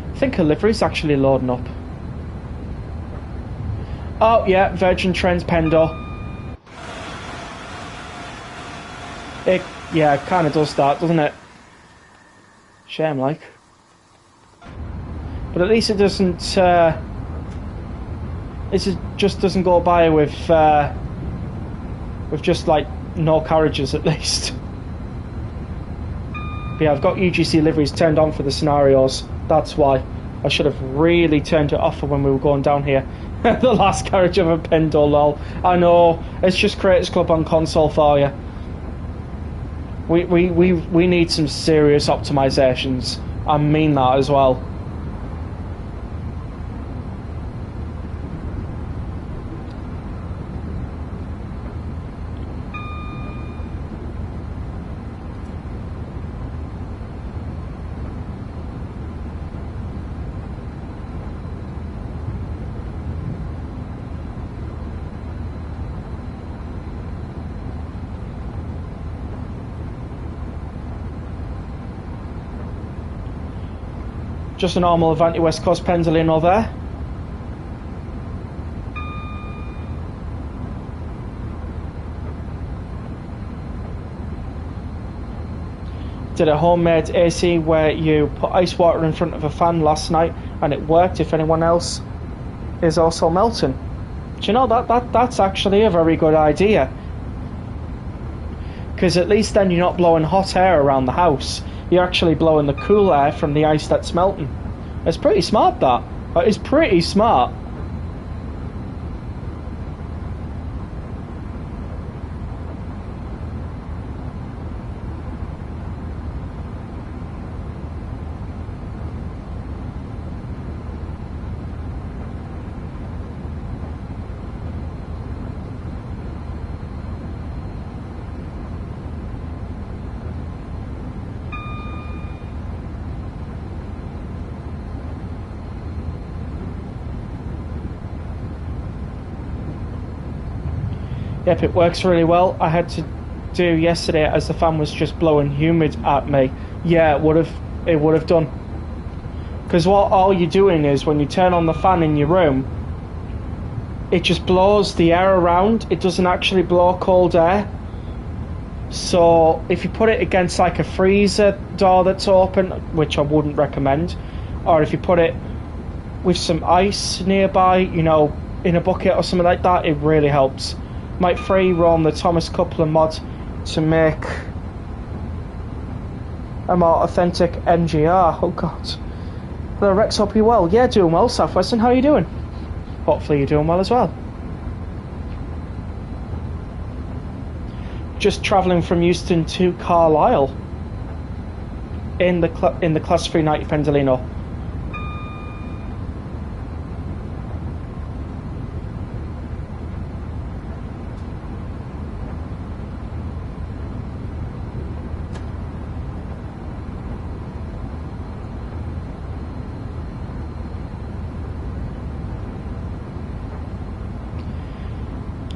I think a livery's actually loading up. Oh yeah, Virgin Trains Pendo. It kind of does that, doesn't it? Shame, like. But at least it doesn't. It just doesn't go by with just like no carriages at least. But yeah, I've got UGC liveries turned on for the scenarios. That's why. I should have really turned it off for when we were going down here. The last carriage of a Pendolino. I know, it's just Creators Club on console for you. We need some serious optimizations. I mean that as well. Just a normal Avanti West Coast Pendolino there. Did a homemade AC where you put ice water in front of a fan last night and it worked if anyone else is also melting. Do you know that's actually a very good idea? Because at least then you're not blowing hot air around the house. You're actually blowing the cool air from the ice that's melting. It's pretty smart, that. It's pretty smart. Yep, it works really well. I had to do yesterday as the fan was just blowing humid at me. Yeah, it would have done. Because what all you're doing is when you turn on the fan in your room, it just blows the air around. It doesn't actually blow cold air. So if you put it against like a freezer door that's open, which I wouldn't recommend, or if you put it with some ice nearby, you know, in a bucket or something like that, it really helps. Might free roam the Thomas Coupler mod to make a more authentic NGR. Oh God. Hello Rex, hope you're well. Yeah, doing well, Southwestern. How are you doing? Hopefully you're doing well as well. Just travelling from Euston to Carlisle. in the Class 390 Pendolino.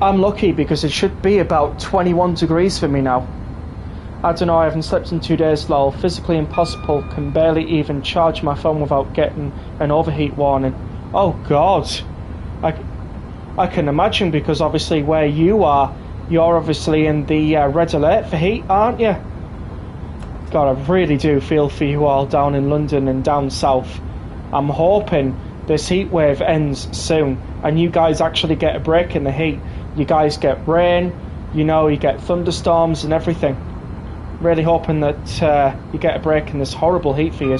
I'm lucky because it should be about 21 degrees for me now. I don't know, I haven't slept in 2 days, lol. Physically impossible, can barely even charge my phone without getting an overheat warning. Oh god. I can imagine, because obviously where you are, you're obviously in the red alert for heat, aren't you? God, I really do feel for you all down in London and down south. I'm hoping this heat wave ends soon and you guys actually get a break in the heat. You guys get rain, you know, you get thunderstorms and everything. Really hoping that you get a break in this horrible heat for you.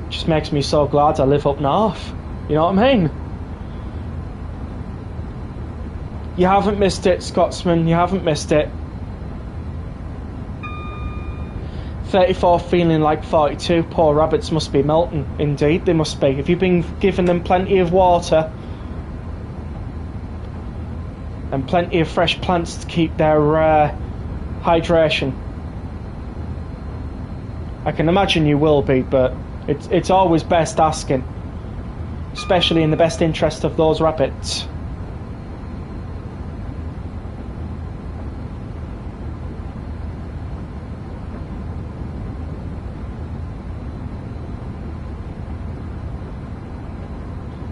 Just makes me so glad I live up north. You know what I mean? You haven't missed it, Scotsman. You haven't missed it. 34 feeling like 42. Poor rabbits must be melting. Indeed, they must be. Have you been giving them plenty of water? And plenty of fresh plants to keep their hydration? I can imagine you will be, but it's always best asking. Especially in the best interest of those rabbits.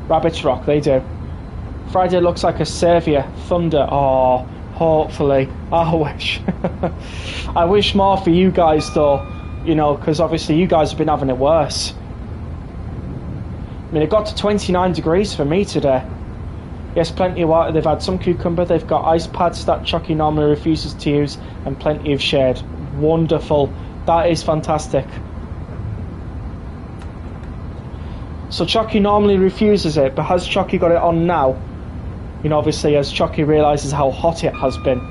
Rabbits rock, they do. Friday looks like a saviour. Thunder, oh, hopefully. I wish. I wish more for you guys though, you know, because obviously you guys have been having it worse. I mean, it got to 29 degrees for me today. Yes, plenty of water. They've had some cucumber. They've got ice pads that Chucky normally refuses to use, and plenty of shade. Wonderful. That is fantastic. So Chucky normally refuses it, but has Chucky got it on now? You know, obviously as Chucky realises how hot it has been.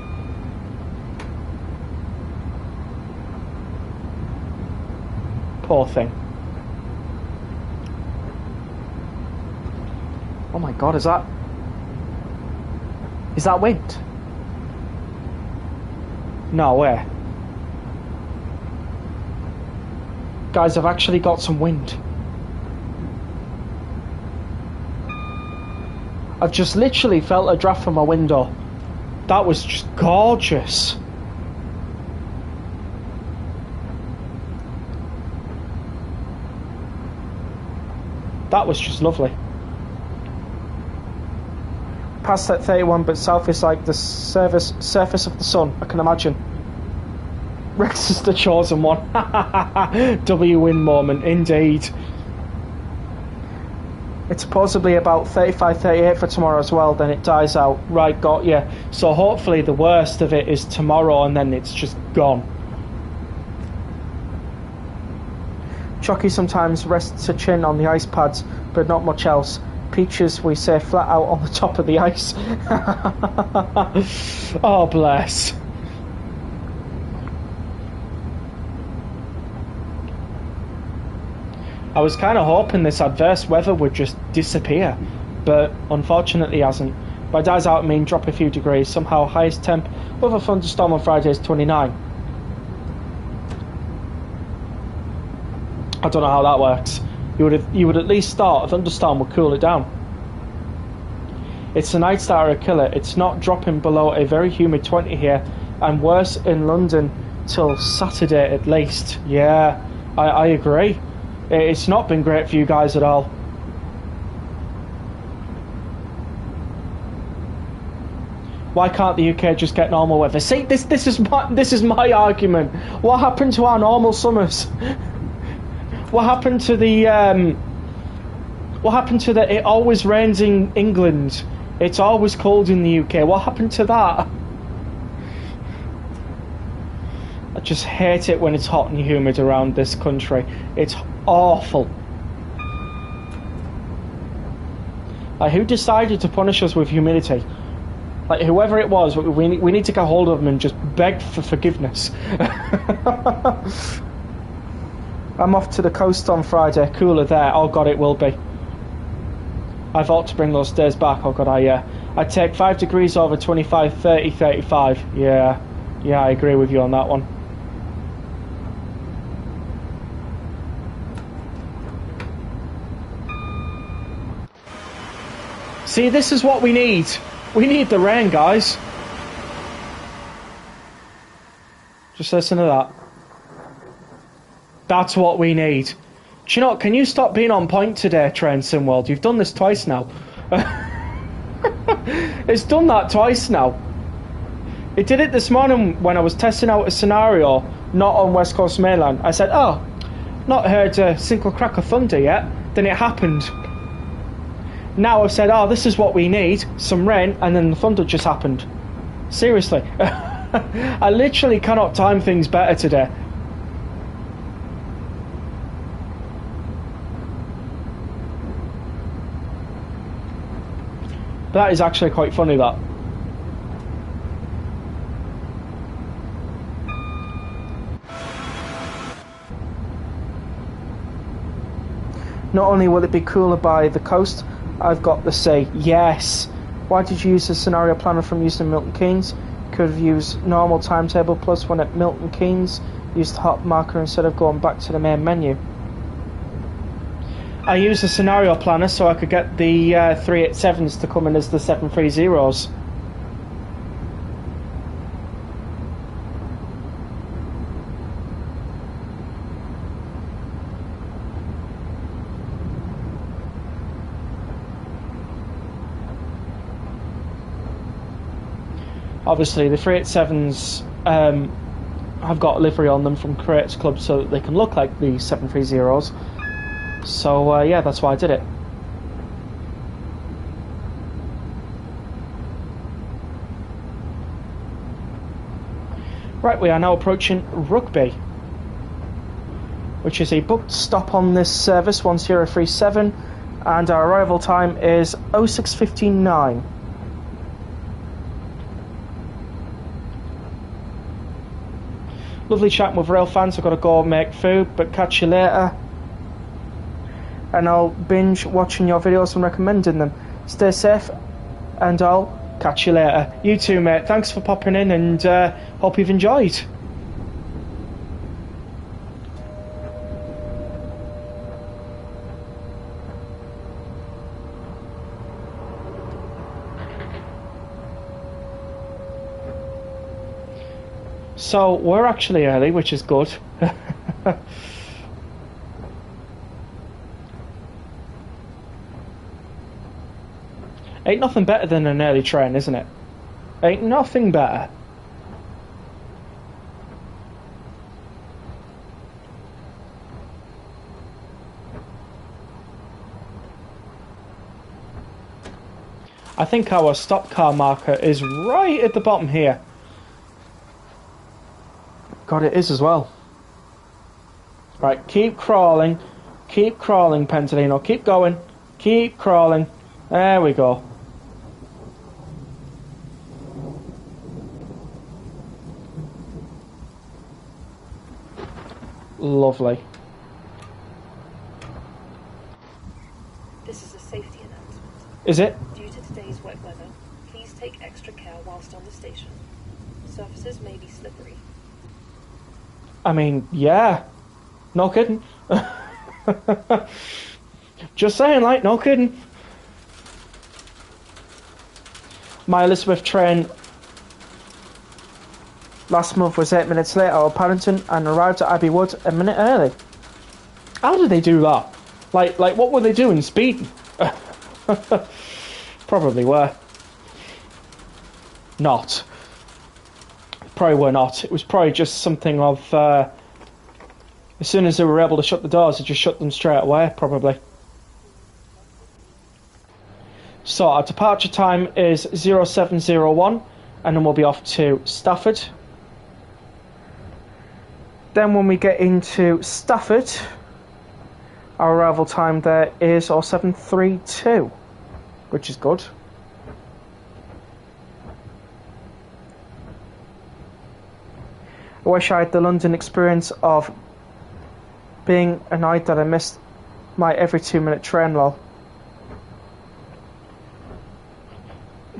Poor thing. Oh my god, is that wind? No way. Guys, I've actually got some wind. I've just literally felt a draft from my window. That was just gorgeous. That was just lovely. Past at 31, but south is like the surface of the sun, I can imagine. Rex is the chosen one. W win moment, indeed. It's supposedly about 35, 38 for tomorrow as well, then it dies out. Right, got you. So hopefully the worst of it is tomorrow and then it's just gone. Chucky sometimes rests a chin on the ice pads, but not much else. Peaches, we say, flat out on the top of the ice. Oh, bless. I was kind of hoping this adverse weather would just disappear, but unfortunately hasn't. By dies out I mean drop a few degrees. Somehow highest temp with a thunderstorm on Friday is 29. I don't know how that works. You would at least start a thunderstorm would cool it down. It's a night star a killer. It's not dropping below a very humid 20 here, and worse in London till Saturday at least. Yeah, I agree. It's not been great for you guys at all. Why can't the UK just get normal weather? See, this is my argument. What happened to our normal summers? What happened to the it always rains in England, it's always cold in the UK? What happened to that? I just hate it when it's hot and humid around this country. It's awful. Like, who decided to punish us with humidity? Like, whoever it was, we need to get hold of them and just beg for forgiveness. I'm off to the coast on Friday. Cooler there. Oh god, it will be. I thought to bring those stairs back. Oh god, I'd take 5 degrees over 25, 30, 35. Yeah, I agree with you on that one. See, this is what we need. We need the rain, guys. Just listen to that. That's what we need. Do you know what? Can you stop being on point today, Train Simworld? You've done this twice now. It's done that twice now. It did it this morning when I was testing out a scenario not on West Coast mainland. I said, oh, not heard a single crack of thunder yet. Then it happened. Now I've said, oh, this is what we need, some rain, and then the thunder just happened. Seriously. I literally cannot time things better today. That is actually quite funny, that. Not only will it be cooler by the coast, I've got to say, yes. Why did you use the scenario planner from Euston Milton Keynes? Could have used normal timetable plus one at Milton Keynes. Used the hot marker instead of going back to the main menu. I used the scenario planner so I could get the 387s to come in as the 730s. Obviously, the 387s have got a livery on them from Creators Club so that they can look like the 730s. So, yeah, that's why I did it. Right, we are now approaching Rugby, which is a booked stop on this service, 1037, and our arrival time is 06:59. Lovely chatting with rail fans. I've got to go make food, but catch you later. And I'll binge watching your videos and recommending them. Stay safe, and I'll catch you later. You too, mate. Thanks for popping in, and hope you've enjoyed. So, we're actually early, which is good. Ain't nothing better than an early train, isn't it? Ain't nothing better. I think our stop car marker is right at the bottom here. God, it is as well. Right, keep crawling, Pendolino. Keep going, keep crawling. There we go. Lovely. This is a safety announcement. Is it? Due to today's wet weather, please take extra care whilst on the station. Surfaces may be slippery. I mean, yeah. No kidding. Just saying, like, no kidding. My Elizabeth train last month was 8 minutes late out of Paddington and arrived at Abbey Wood a minute early. How did they do that? Like what were they doing? Speeding? Probably were. Not. Probably were not. It was probably just something of... as soon as they were able to shut the doors, they just shut them straight away, probably. So our departure time is 0701, and then we'll be off to Stafford. Then when we get into Stafford, our arrival time there is 0732, which is good. I wish I had the London experience of being annoyed that I missed my every 2-minute train, lol.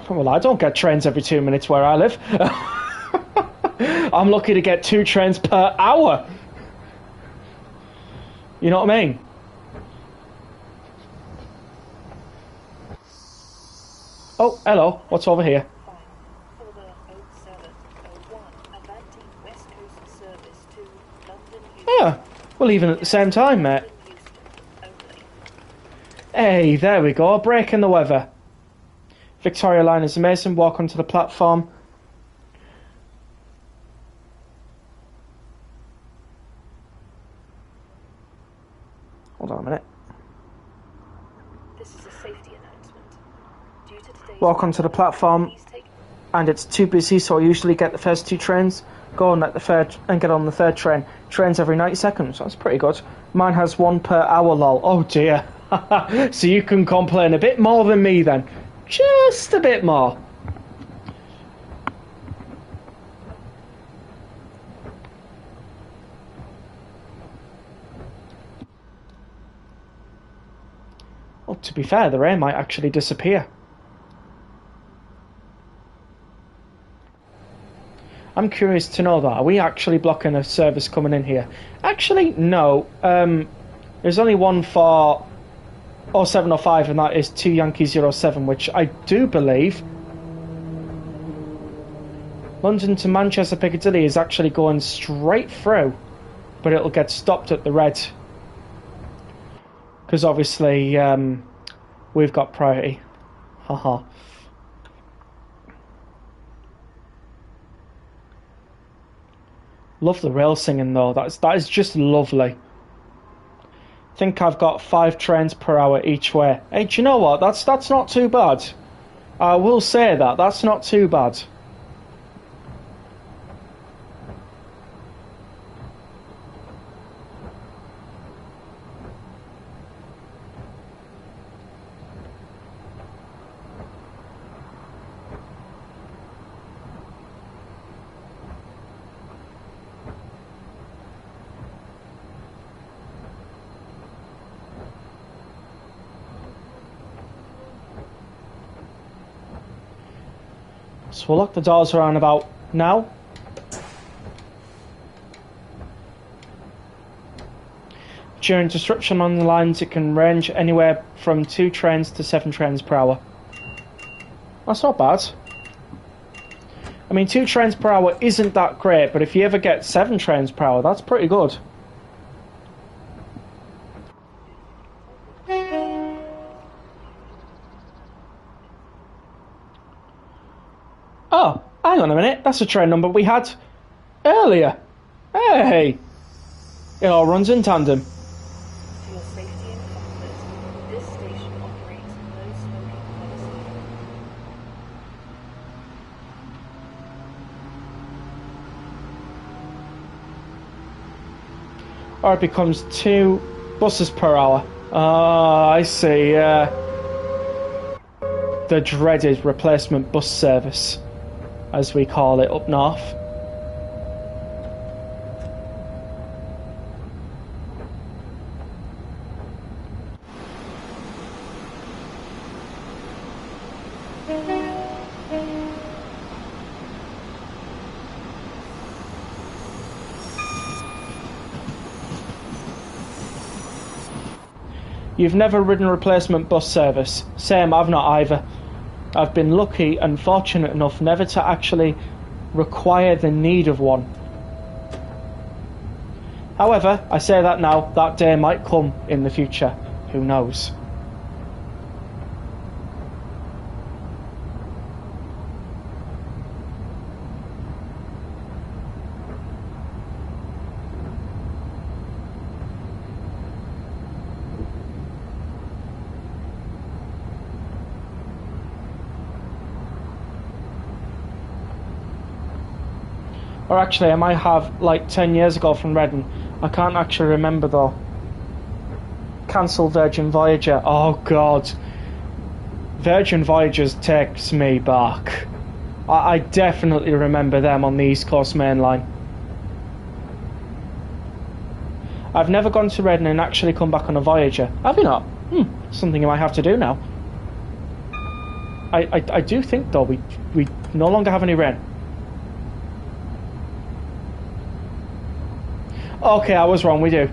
Well, I don't get trains every 2 minutes where I live. I'm lucky to get 2 trains per hour. You know what I mean? Oh, hello. What's over here? Yeah, we're leaving at the same time, mate. Hey, there we go. Breaking the weather. Victoria line is amazing. Walk onto the platform. Hold on a minute. This is a safety announcement. Due to today's Walk onto the platform, and it's too busy, so I usually get the first 2 trains. Go on at the third and get on the 3rd train. Trains every 90 seconds. That's pretty good. Mine has 1 per hour, lol. Oh dear. So you can complain a bit more than me then. Just a bit more. Well, to be fair, the rain might actually disappear. I'm curious to know that. Are we actually blocking a service coming in here? Actually, no. There's only one for 0705, and that is 2 Yankee 07, which I do believe London to Manchester Piccadilly is actually going straight through, but it'll get stopped at the red. Because obviously we've got priority. Haha. Love the rail singing though. That is just lovely. I think I've got 5 trains per hour each way. Hey, do you know what? That's not too bad. I will say that. That's not too bad. So we'll lock the doors around about now. During disruption on the lines, it can range anywhere from 2 trains to 7 trains per hour. That's not bad. I mean, 2 trains per hour isn't that great, but if you ever get 7 trains per hour, that's pretty good. Oh, hang on a minute. That's a train number we had earlier. Hey! It all runs in tandem. For your safety and comfort, this station operates no smoking policy. Or it becomes 2 buses per hour. Ah, I see. The dreaded replacement bus service, as we call it up north. You've never ridden replacement bus service? Same, I've not either. I've been lucky and fortunate enough never to actually require the need of one. However, I say that now, that day might come in the future. Who knows? Or actually, I might have like 10 years ago from Reading. I can't actually remember though. Cancel Virgin Voyager. Oh god. Virgin Voyages takes me back. I definitely remember them on the East Coast Main Line. I've never gone to Reading and actually come back on a Voyager. Have you not? Something you might have to do now. I do think, though, we no longer have any rain. Okay, I was wrong, we do.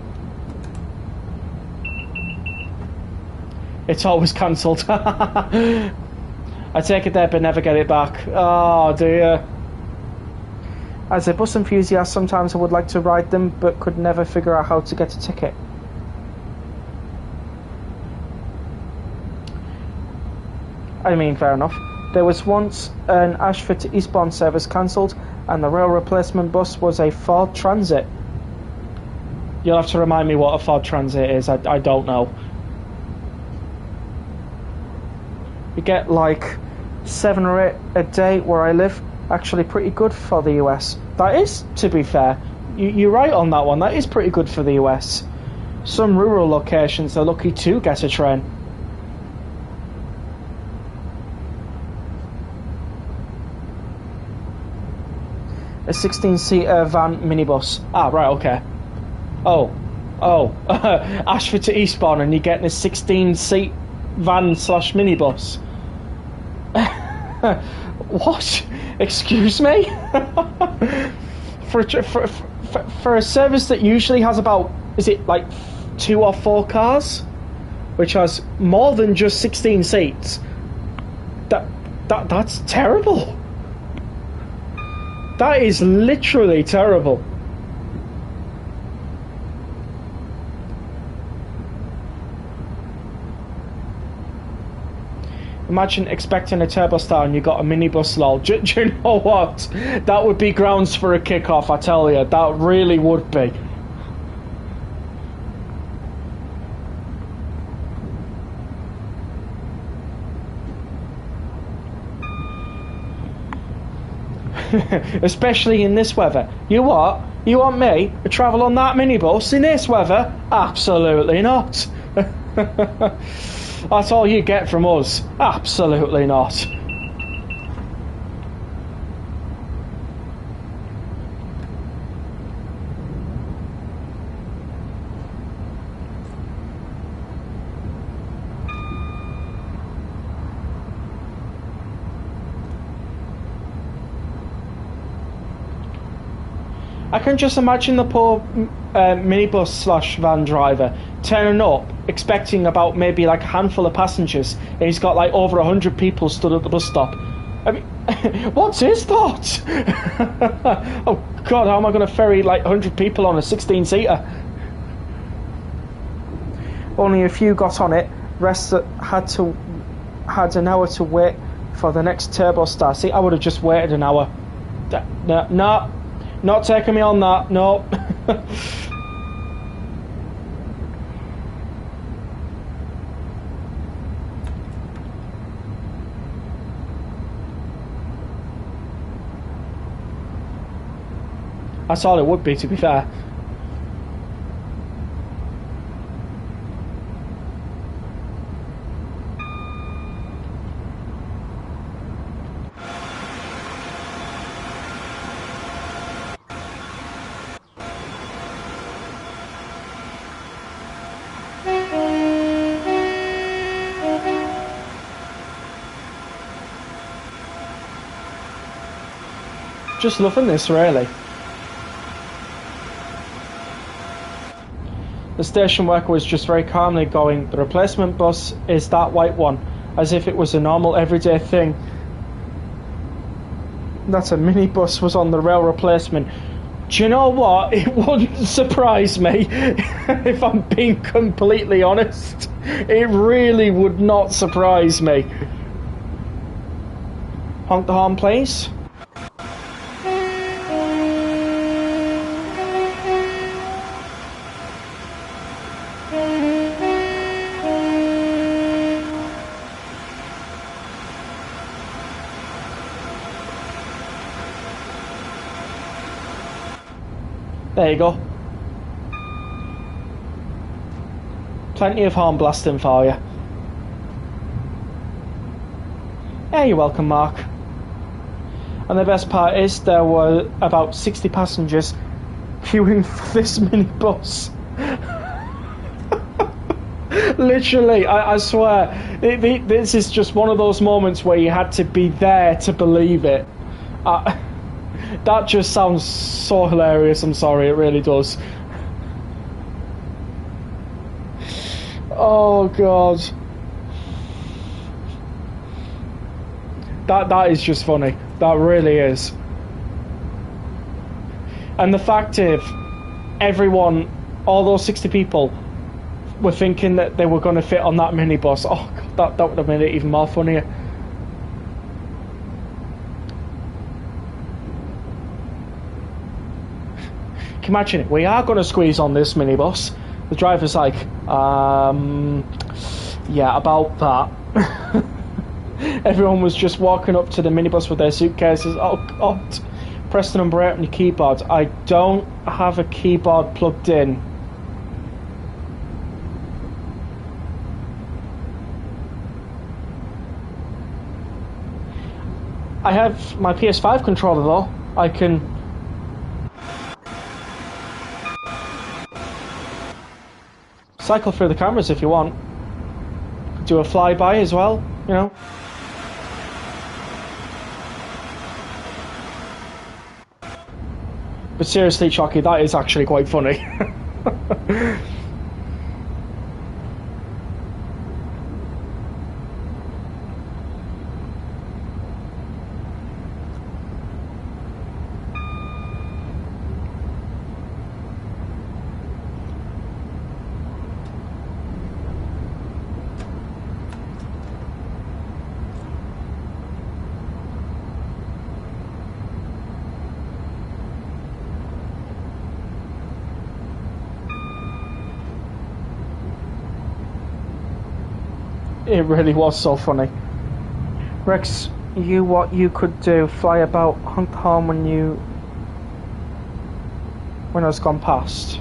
It's always cancelled. I take it there but never get it back. Oh dear. As a bus enthusiast, sometimes I would like to ride them but could never figure out how to get a ticket. I mean, fair enough. There was once an Ashford to Eastbourne service cancelled and the rail replacement bus was a Ford Transit. You'll have to remind me what a Ford Transit is, I don't know. You get like 7 or 8 a day where I live. Actually pretty good for the US. That is, to be fair. You're right on that one. That is pretty good for the US. Some rural locations are lucky to get a train. A 16-seater van minibus. Ah, right, okay. Oh. Ashford to Eastbourne and you're getting a 16-seat van / minibus. What? Excuse me? for a service that usually has about, is it like 2 or 4 cars, which has more than just 16 seats? That's terrible. That is literally terrible. Imagine expecting a turbo star and you got a minibus lol. Do you know what? That would be grounds for a kick-off, I tell you. That really would be. Especially in this weather. You what? You want me to travel on that minibus in this weather? Absolutely not. That's all you get from us. Absolutely not. I can just imagine the poor minibus / van driver turning up expecting about maybe like a handful of passengers and he's got like over 100 people stood at the bus stop. I mean, what's his thoughts? Oh god, how am I going to ferry like 100 people on a 16-seater? Only a few got on it. Rest that had an hour to wait for the next turbo star. See, I would have just waited an hour. No, not taking me on that. No. That's all it would be, to be fair. Just loving this, really. The station worker was just very calmly going, the replacement bus is that white one, as if it was a normal everyday thing. That a minibus was on the rail replacement. Do you know what? It wouldn't surprise me if I'm being completely honest. It really would not surprise me. Honk the horn, please. There you go. Plenty of horn blasting for you. Yeah, you're welcome, Mark. And the best part is there were about 60 passengers queuing for this minibus. Literally, I swear, this is just one of those moments where you had to be there to believe it. That just sounds so hilarious, I'm sorry, it really does. Oh god. That is just funny. That really is. And the fact if everyone, all those 60 people, were thinking that they were going to fit on that minibus, oh god, that would have made it even more funnier. Can you imagine it? We are going to squeeze on this minibus. The driver's like, yeah, about that. Everyone was just walking up to the minibus with their suitcases. Oh god. Press the number 8 on your keyboard. I don't have a keyboard plugged in. I have my PS5 controller though. I can cycle through the cameras if you want. Do a flyby as well, you know. But seriously, Chucky, that is actually quite funny. It really was so funny. Rex, what you could do, fly about, hunt home when I was gone past.